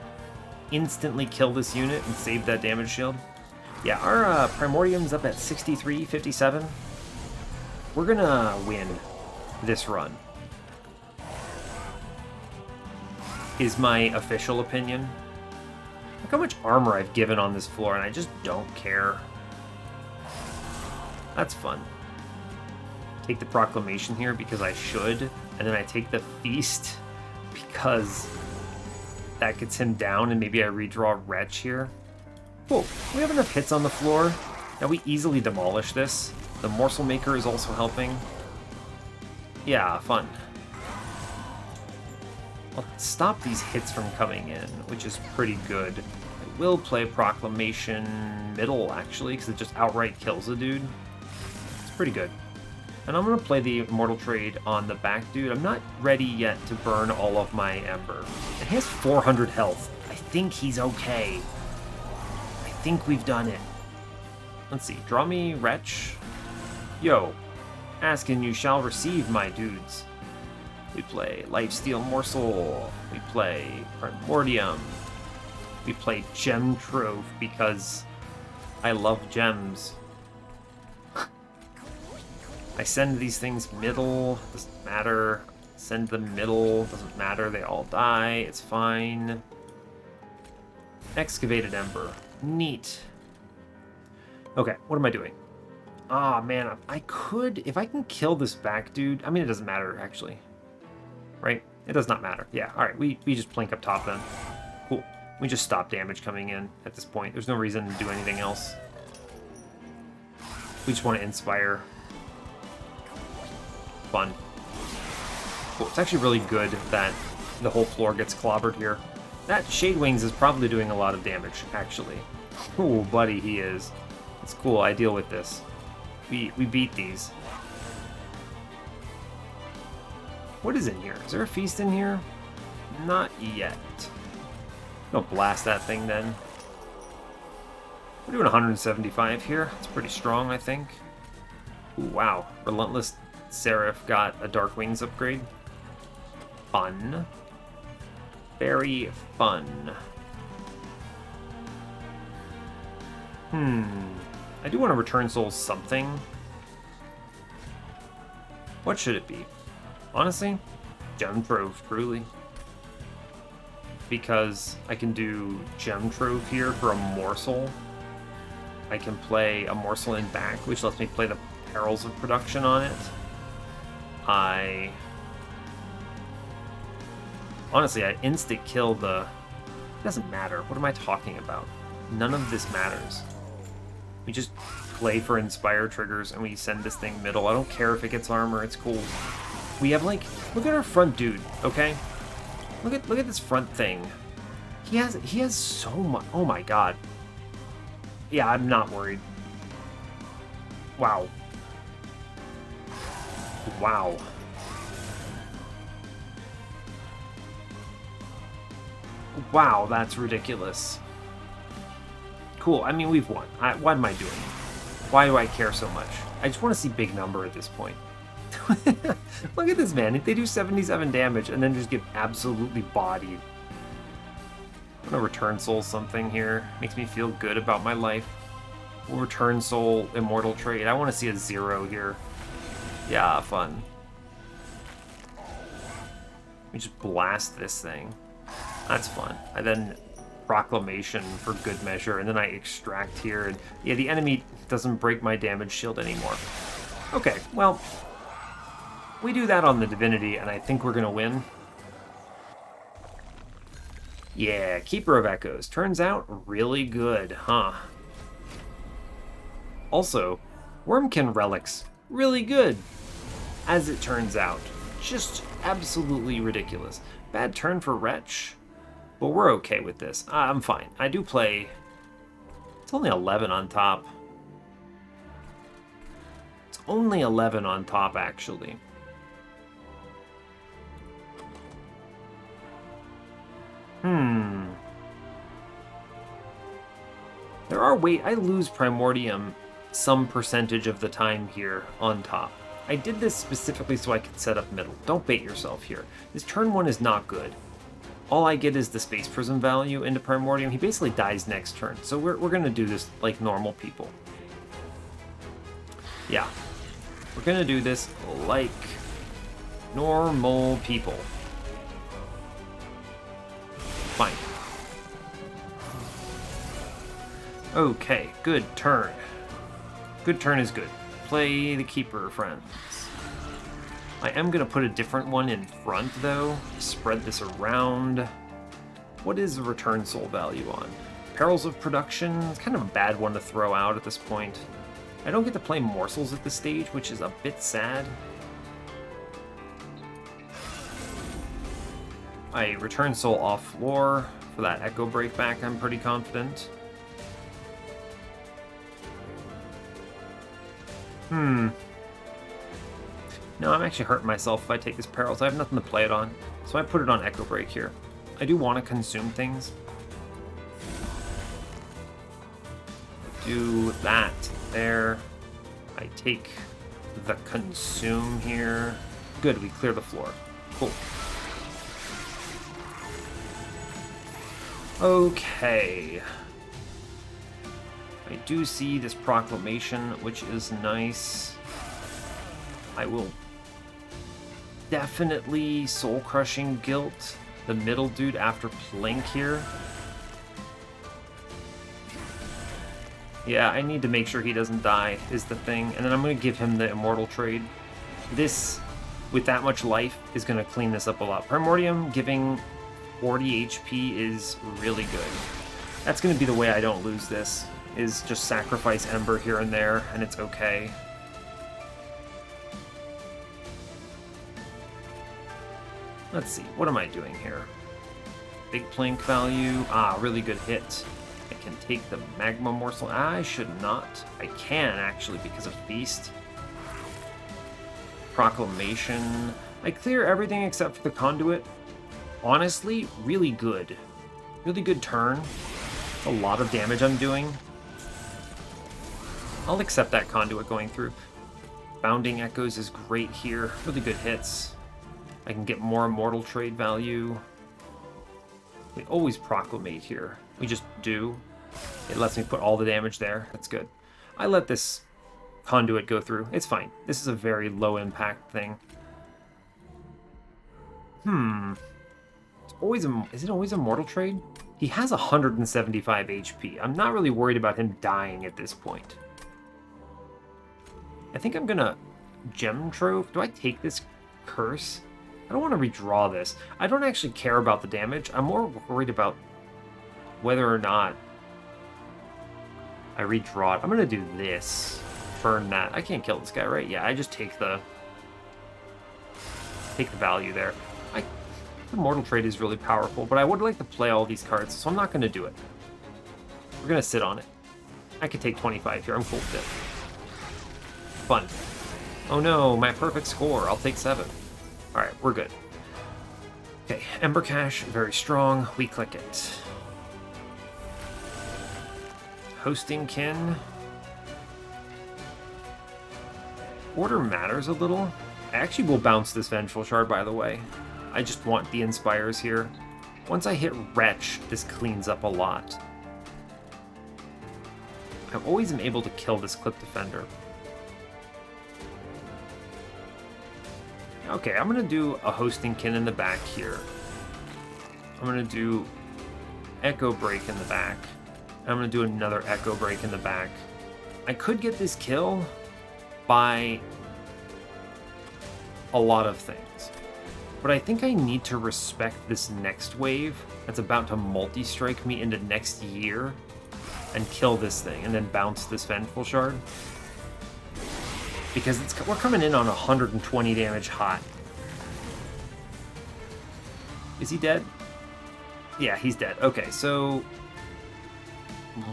instantly kill this unit and save that damage shield. Yeah, our Primordium's up at 63, 57. We're gonna win this run, is my official opinion. Look how much armor I've given on this floor, and I just don't care. That's fun. Take the Proclamation here because I should, and then I take the Feast because that gets him down, and maybe I redraw Wretch here. Cool. We have enough hits on the floor. Now we easily demolish this. The Morsel Maker is also helping. Yeah, fun. I'll stop these hits from coming in, which is pretty good. I will play Proclamation middle, actually, because it just outright kills a dude. It's pretty good. And I'm going to play the Immortal Trade on the back dude. I'm not ready yet to burn all of my Ember. And he has 400 health. I think he's okay. I think we've done it. Let's see. Draw me Wretch. Yo. Ask and you shall receive, my dudes. We play Lifesteal Morsel. We play Primordium. We play Gem Trove because I love gems. I send these things middle, doesn't matter. Send them middle, doesn't matter, they all die, it's fine. Excavated Ember, neat. Okay, what am I doing? Ah, man, I could, if I can kill this back dude, I mean, it doesn't matter, actually. Right? It does not matter. Yeah, alright, we just plank up top then. Cool. We just stop damage coming in at this point. There's no reason to do anything else. We just want to inspire. Fun. Cool. It's actually really good that the whole floor gets clobbered here. That Shade Wings is probably doing a lot of damage, actually. Oh, buddy, he is. It's cool, I deal with this. We beat these. What is in here? Is there a feast in here? Not yet. Go blast that thing then. We're doing 175 here. It's pretty strong, I think. Ooh, wow. Relentless Seraph got a Dark Wings upgrade. Fun. Very fun. I do want to return souls something. What should it be? Honestly, Gem Trove, truly. Because I can do Gem Trove here for a morsel. I can play a morsel in back, which lets me play the Perils of Production on it. Honestly, I insta-kill the... It doesn't matter. What am I talking about? None of this matters. We just play for Inspire triggers and we send this thing middle. I don't care if it gets armor, it's cool. We have like, look at our front dude, okay? Look at this front thing. He has so much. Oh my god. Yeah, I'm not worried. Wow. Wow. Wow, that's ridiculous. Cool. I mean, we've won. What am I doing? Why do I care so much? I just want to see big number at this point. Look at this, man. They do 77 damage and then just get absolutely bodied. I'm gonna return soul something here. Makes me feel good about my life. We'll return soul immortal trade. I want to see a 0 here. Yeah, fun. We just blast this thing. That's fun. I then proclamation for good measure, and then I extract here, and yeah, the enemy doesn't break my damage shield anymore. Okay, well, we do that on the Divinity, and I think we're gonna win. Yeah, Keeper of Echoes. Turns out really good, huh? Also, Wurmkin relics. Really good, as it turns out. Just absolutely ridiculous. Bad turn for Wretch. But we're okay with this. I'm fine. I do play... It's only 11 on top. It's only 11 on top, actually. There are I lose Primordium some percentage of the time here on top. I did this specifically so I could set up middle. Don't bait yourself here. This turn 1 is not good. All I get is the Space Prism value into Primordium. He basically dies next turn, so we're going to do this like normal people. Yeah, we're going to do this like normal people. Fine. Okay, good turn. Good turn is good. Play the Keeper, friends. I am going to put a different one in front, though. Spread this around. What is the return soul value on? Perils of Production? It's kind of a bad one to throw out at this point. I don't get to play morsels at this stage, which is a bit sad. I return soul off floor for that Echo Breakback, I'm pretty confident. No, I'm actually hurting myself if I take this Perils. I have nothing to play it on, so I put it on Echo Break here. I do want to consume things. Do that there. I take the consume here. Good, we clear the floor. Cool. Okay. I do see this proclamation, which is nice. I will definitely Soul Crushing Guilt the middle dude after Plink here. Yeah, I need to make sure he doesn't die, is the thing. And then I'm going to give him the Immortal trade. This, with that much life, is going to clean this up a lot. Primordium giving 40 HP is really good. That's going to be the way I don't lose this, is just sacrifice Ember here and there, and it's okay. Let's see, what am I doing here? Big Plink value. Ah, really good hit. I can take the Magma Morsel. I should not. I can, actually, because of Feast. Proclamation. I clear everything except for the Conduit. Honestly, really good. Really good turn. A lot of damage I'm doing. I'll accept that Conduit going through. Bounding Echoes is great here. Really good hits. I can get more Immortal trade value. We always Proclamate here. We just do. It lets me put all the damage there. That's good. I let this Conduit go through. It's fine. This is a very low impact thing. Is it always a Mortal trade? He has 175 HP. I'm not really worried about him dying at this point. I think I'm gonna Gem Trove. Do I take this Curse? I don't want to redraw this. I don't actually care about the damage. I'm more worried about whether or not I redraw it. I'm gonna do this. Burn that. I can't kill this guy, right? Yeah, I just take the value there. The Immortal Trade is really powerful, but I would like to play all these cards, so I'm not gonna do it. We're gonna sit on it. I could take 25 here. I'm cool with it. Fun. Oh no, my perfect score. I'll take 7. Alright, we're good. Okay, Ember Cache, very strong. We click it. Hosting Kin. Order matters a little. I actually will bounce this Vengeful Shard, by the way. I just want the Inspires here. Once I hit Wretch, this cleans up a lot. I always am able to kill this Clip Defender. Okay, I'm going to do a Hosting Kin in the back here. I'm going to do Echo Break in the back. I'm going to do another Echo Break in the back. I could get this kill by a lot of things. But I think I need to respect this next wave that's about to multi-strike me into next year and kill this thing and then bounce this Vengeful Shard. Because we're coming in on 120 damage hot. Is he dead? Yeah, he's dead. Okay, so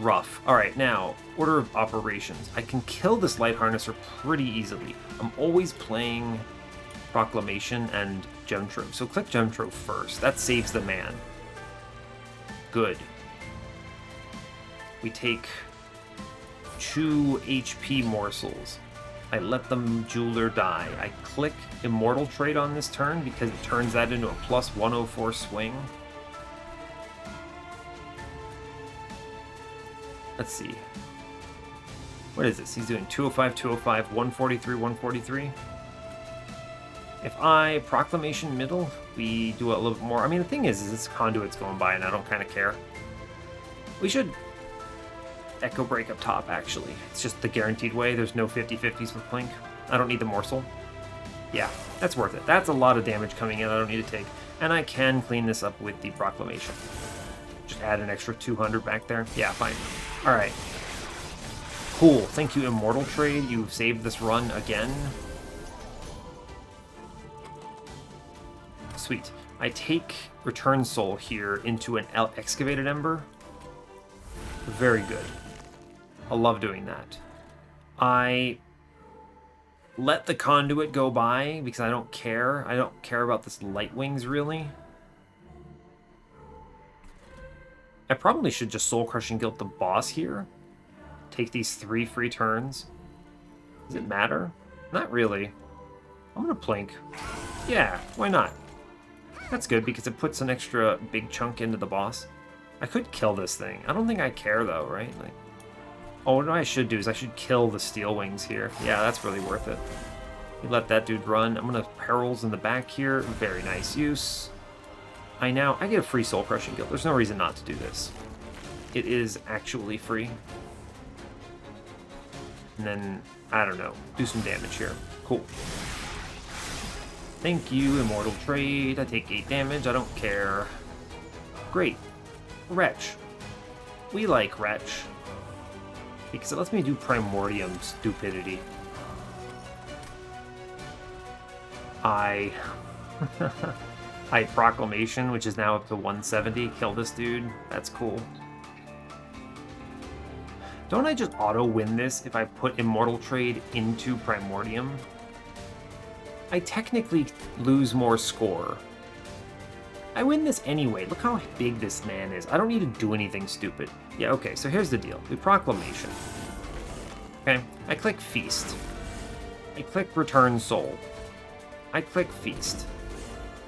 rough. Alright, now, order of operations. I can kill this Light Harnesser pretty easily. I'm always playing Proclamation and Gem Trove. So click Gem Trove first. That saves the man. Good. We take 2 HP morsels. I let the Jeweler die. I click Immortal Trade on this turn because it turns that into a plus 104 swing. Let's see. What is this? He's doing 205, 205, 143, 143. If I Proclamation middle, we do a little bit more. I mean, the thing is this Conduit's going by and I don't kind of care. We should Echo Break up top, actually. It's just the guaranteed way. There's no 50-50s with Plink. I don't need the Morsel. Yeah, that's worth it. That's a lot of damage coming in I don't need to take. And I can clean this up with the Proclamation. Just add an extra 200 back there. Yeah, fine. Alright. Cool. Thank you, Immortal Trade. You've saved this run again. Sweet. I take Return Soul here into an Excavated Ember. Very good. I love doing that. I let the Conduit go by because I don't care. I don't care about this Light Wings, really. I probably should just Soul Crushing Guilt the boss here. Take these 3 free turns. Does it matter? Not really. I'm gonna Plink. Yeah, why not? That's good because it puts an extra big chunk into the boss. I could kill this thing. I don't think I care though, right? Like, oh, what I should do is I should kill the Steel Wings here. Yeah, that's really worth it. You let that dude run. I'm gonna Perils in the back here. Very nice use. I get a free Soul Crushing Guild. There's no reason not to do this. It is actually free. And then, I don't know, do some damage here. Cool. Thank you, Immortal Trade. I take 8 damage. I don't care. Great. Wretch. We like Wretch. Because it lets me do Primordium stupidity. I Proclamation, which is now up to 170. Kill this dude. That's cool. Don't I just auto-win this if I put Immortal Trade into Primordium? I technically lose more score. I win this anyway. Look how big this man is. I don't need to do anything stupid. Yeah, okay, so here's the deal. We Proclamation. Okay, I click Feast. I click Return Soul. I click Feast.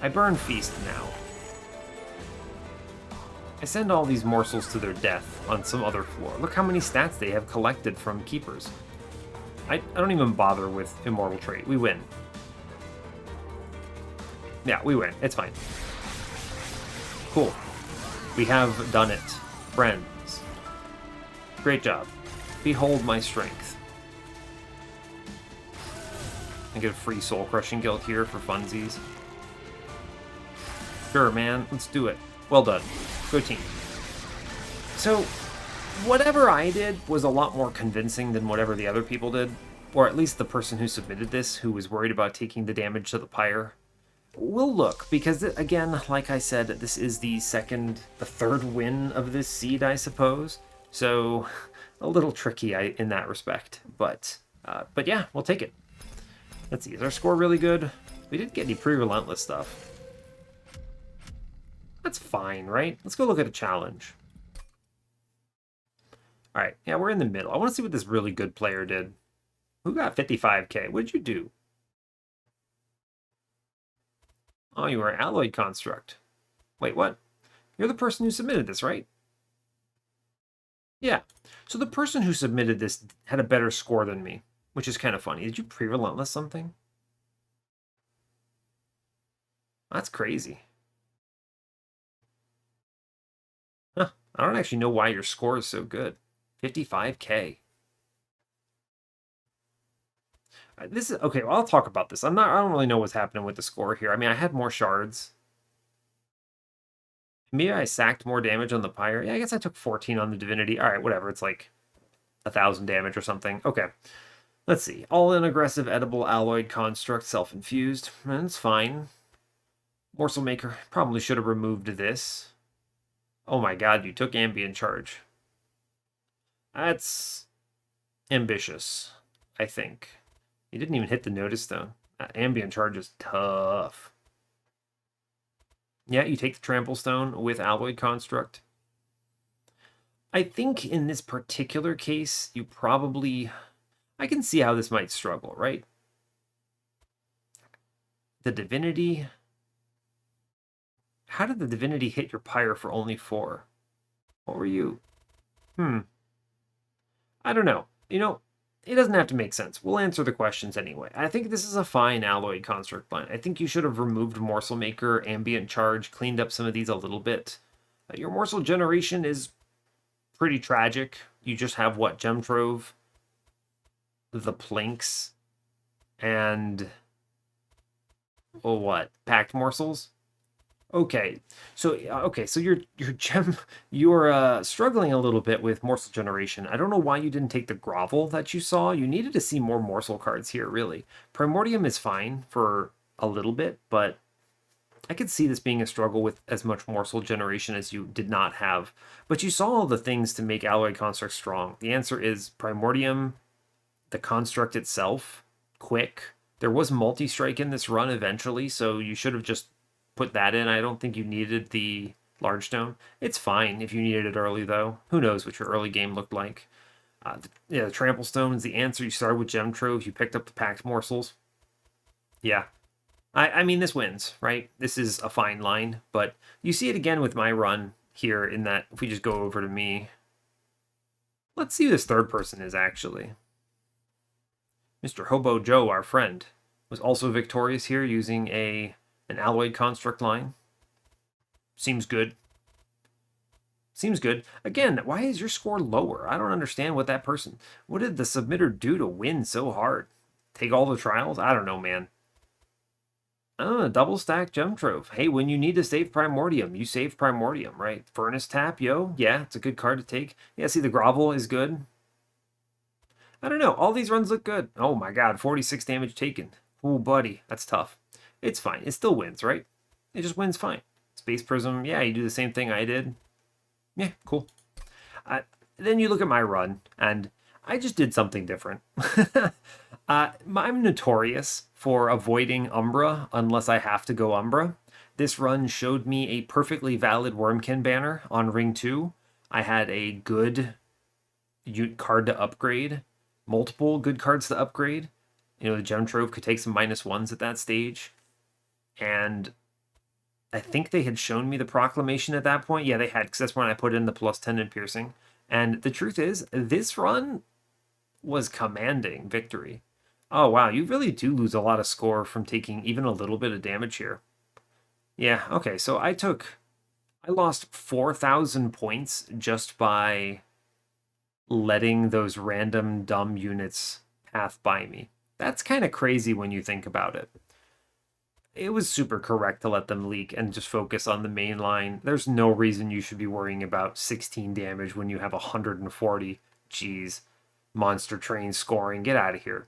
I burn Feast now. I send all these morsels to their death on some other floor. Look how many stats they have collected from Keepers. I don't even bother with Immortal Trade. We win. Yeah, we win. It's fine. Cool. We have done it. Friends. Great job. Behold my strength. I get a free Soul Crushing Guild here for funsies. Sure, man. Let's do it. Well done. Good team. So, whatever I did was a lot more convincing than whatever the other people did. Or at least the person who submitted this, who was worried about taking the damage to the pyre. We'll look, because again, like I said, this is the third win of this seed, I suppose. So, a little tricky in that respect. But yeah, we'll take it. Let's see, is our score really good? We didn't get any pre-relentless stuff. That's fine, right? Let's go look at a challenge. Alright, yeah, we're in the middle. I want to see what this really good player did. Who got 55k? What did you do? Oh, you were an alloyed construct. Wait, what? You're the person who submitted this, right? Yeah. So the person who submitted this had a better score than me, which is kind of funny. Did you pre-relentless something? That's crazy. Huh. I don't actually know why your score is so good. 55k. This is okay. Well, I'll talk about this. I don't really know what's happening with the score here. I mean, I had more shards. Maybe I sacked more damage on the pyre. Yeah, I guess I took 14 on the divinity. All right, whatever. It's like 1,000 damage or something. Okay. Let's see. All-in aggressive edible alloyed construct self-infused. That's fine. Morsel maker probably should have removed this. Oh my god, you took ambient charge. That's ambitious, I think. You didn't even hit the notice stone. Ambient charge is tough. Yeah, you take the trample stone with alloyed construct. I think in this particular case, you probably... I can see how this might struggle, right? The divinity... How did the divinity hit your pyre for only 4? What were you? I don't know. You know, it doesn't have to make sense. We'll answer the questions anyway. I think this is a fine alloyed construct line. I think you should have removed Morsel Maker, Ambient Charge, cleaned up some of these a little bit. Your Morsel Generation is pretty tragic. You just have, what, Gem Trove, the Plinks, and... oh, what? Packed Morsels? Okay, so you're struggling a little bit with morsel generation. I don't know why you didn't take the grovel that you saw. You needed to see more morsel cards here, really. Primordium is fine for a little bit, but I could see this being a struggle with as much morsel generation as you did not have. But you saw all the things to make alloy construct strong. The answer is Primordium, the construct itself, quick. There was multi-strike in this run eventually, so you should have just put that in. I don't think you needed the large stone. It's fine if you needed it early, though. Who knows what your early game looked like. The trample stone is the answer. You started with gem trove. You picked up the packed morsels. Yeah. I mean, this wins, right? This is a fine line, but you see it again with my run here in that if we just go over to me. Let's see who this third person is, actually. Mr. Hobo Joe, our friend, was also victorious here using an alloyed construct line. Seems good. Seems good. Again, why is your score lower? I don't understand what what did the submitter do to win so hard? Take all the trials? I don't know, man. Oh, double stack gem trove. Hey, when you need to save Primordium, you save Primordium, right? Furnace tap, yo. Yeah, it's a good card to take. Yeah, see, the grovel is good. I don't know. All these runs look good. Oh my god, 46 damage taken. Ooh, buddy, that's tough. It's fine. It still wins, right? It just wins fine. Space Prism, yeah, you do the same thing I did. Yeah, cool. Then you look at my run, and I just did something different. I'm notorious for avoiding Umbra unless I have to go Umbra. This run showed me a perfectly valid Wurmkin banner on Ring 2. I had a good card to upgrade, multiple good cards to upgrade. You know, the Gem Trove could take some -1s at that stage. And I think they had shown me the proclamation at that point. Yeah, they had, because that's when I put in the +10 in piercing. And the truth is, this run was commanding victory. Oh, wow, you really do lose a lot of score from taking even a little bit of damage here. Yeah, okay, so I lost 4,000 points just by letting those random dumb units path by me. That's kind of crazy when you think about it. it was super correct to let them leak and just focus on the main line. There's no reason you should be worrying about 16 damage when you have 140. Jeez, monster train scoring. Get out of here.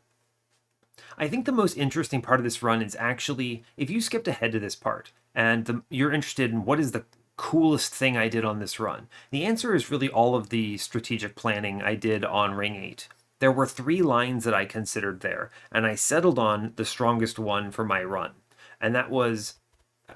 I think the most interesting part of this run is actually if you skipped ahead to this part and you're interested in what is the coolest thing I did on this run, the answer is really all of the strategic planning I did on Ring 8. There were 3 lines that I considered there, and I settled on the strongest one for my run. And that was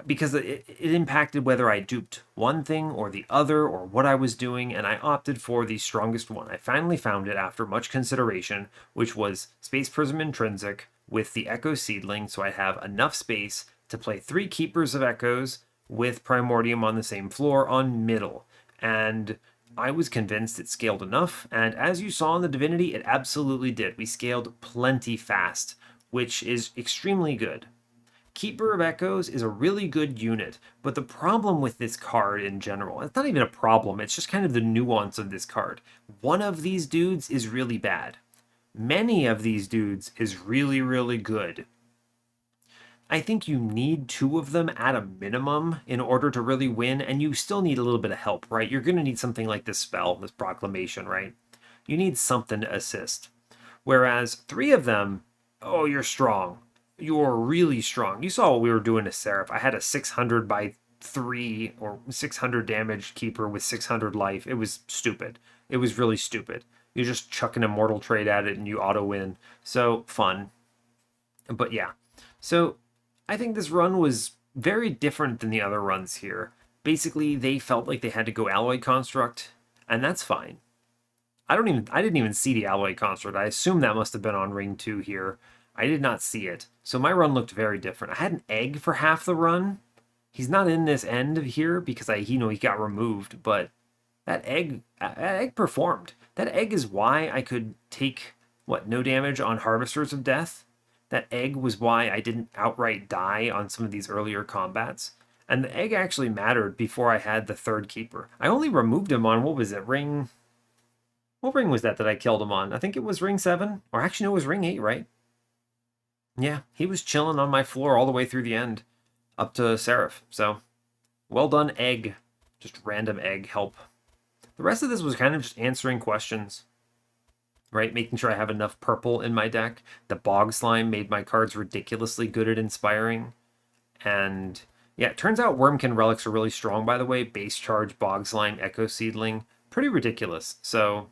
because it impacted whether I duped one thing or the other or what I was doing, and I opted for the strongest one. I finally found it after much consideration, which was Space Prism Intrinsic with the Echo Seedling, so I have enough space to play 3 Keepers of Echoes with Primordium on the same floor on middle. And I was convinced it scaled enough, and as you saw in the Divinity, it absolutely did. We scaled plenty fast, which is extremely good. Keeper of Echoes is a really good unit, but the problem with this card in general, it's not even a problem, it's just kind of the nuance of this card. One of these dudes is really bad. Many of these dudes is really, really good. I think you need 2 of them at a minimum in order to really win, and you still need a little bit of help, right? You're going to need something like this spell, this proclamation, right? You need something to assist. Whereas 3 of them, oh, you're strong. You're really strong. You saw what we were doing to Seraph. I had a 600 by 3 or 600 damage keeper with 600 life. It was stupid. It was really stupid. You're just chucking Immortal Trade at it and you auto win. So fun. But yeah. So I think this run was very different than the other runs here. Basically, they felt like they had to go Alloy Construct, and that's fine. I didn't even see the Alloy Construct. I assume that must have been on Ring 2 here. I did not see it. So my run looked very different. I had an egg for half the run. He's not in this end here because he got removed, but that egg performed. That egg is why I could take no damage on Harvesters of Death. That egg was why I didn't outright die on some of these earlier combats. And the egg actually mattered before I had the 3rd keeper. I only removed him on, what was it, ring... What ring was that I killed him on? I think it was ring 7. Or actually, no, it was ring 8, right? Yeah, he was chilling on my floor all the way through the end, up to Seraph. So, well done, egg. Just random egg help. The rest of this was kind of just answering questions, right? Making sure I have enough purple in my deck. The Bog Slime made my cards ridiculously good at inspiring. And yeah, it turns out Wurmkin relics are really strong, by the way. Base Charge, Bog Slime, Echo Seedling. Pretty ridiculous. So,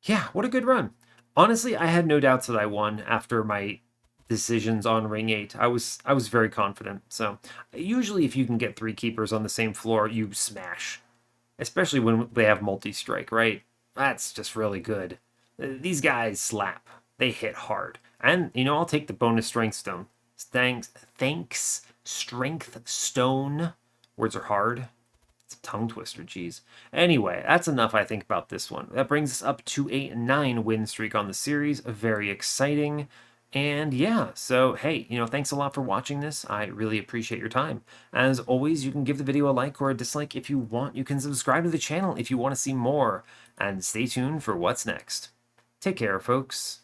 yeah, what a good run. Honestly, I had no doubts that I won after my decisions on Ring 8. I was very confident. So, usually if you can get 3 keepers on the same floor, you smash. Especially when they have multi-strike, right? That's just really good. These guys slap. They hit hard. And, I'll take the bonus Strength Stone. Thanks, Strength Stone. Words are hard. It's a tongue twister, geez. Anyway, that's enough, I think, about this one. That brings us up to a 9-win streak on the series. Very exciting. And yeah, so hey, thanks a lot for watching this. I really appreciate your time. As always, you can give the video a like or a dislike if you want. You can subscribe to the channel if you want to see more. And stay tuned for what's next. Take care, folks.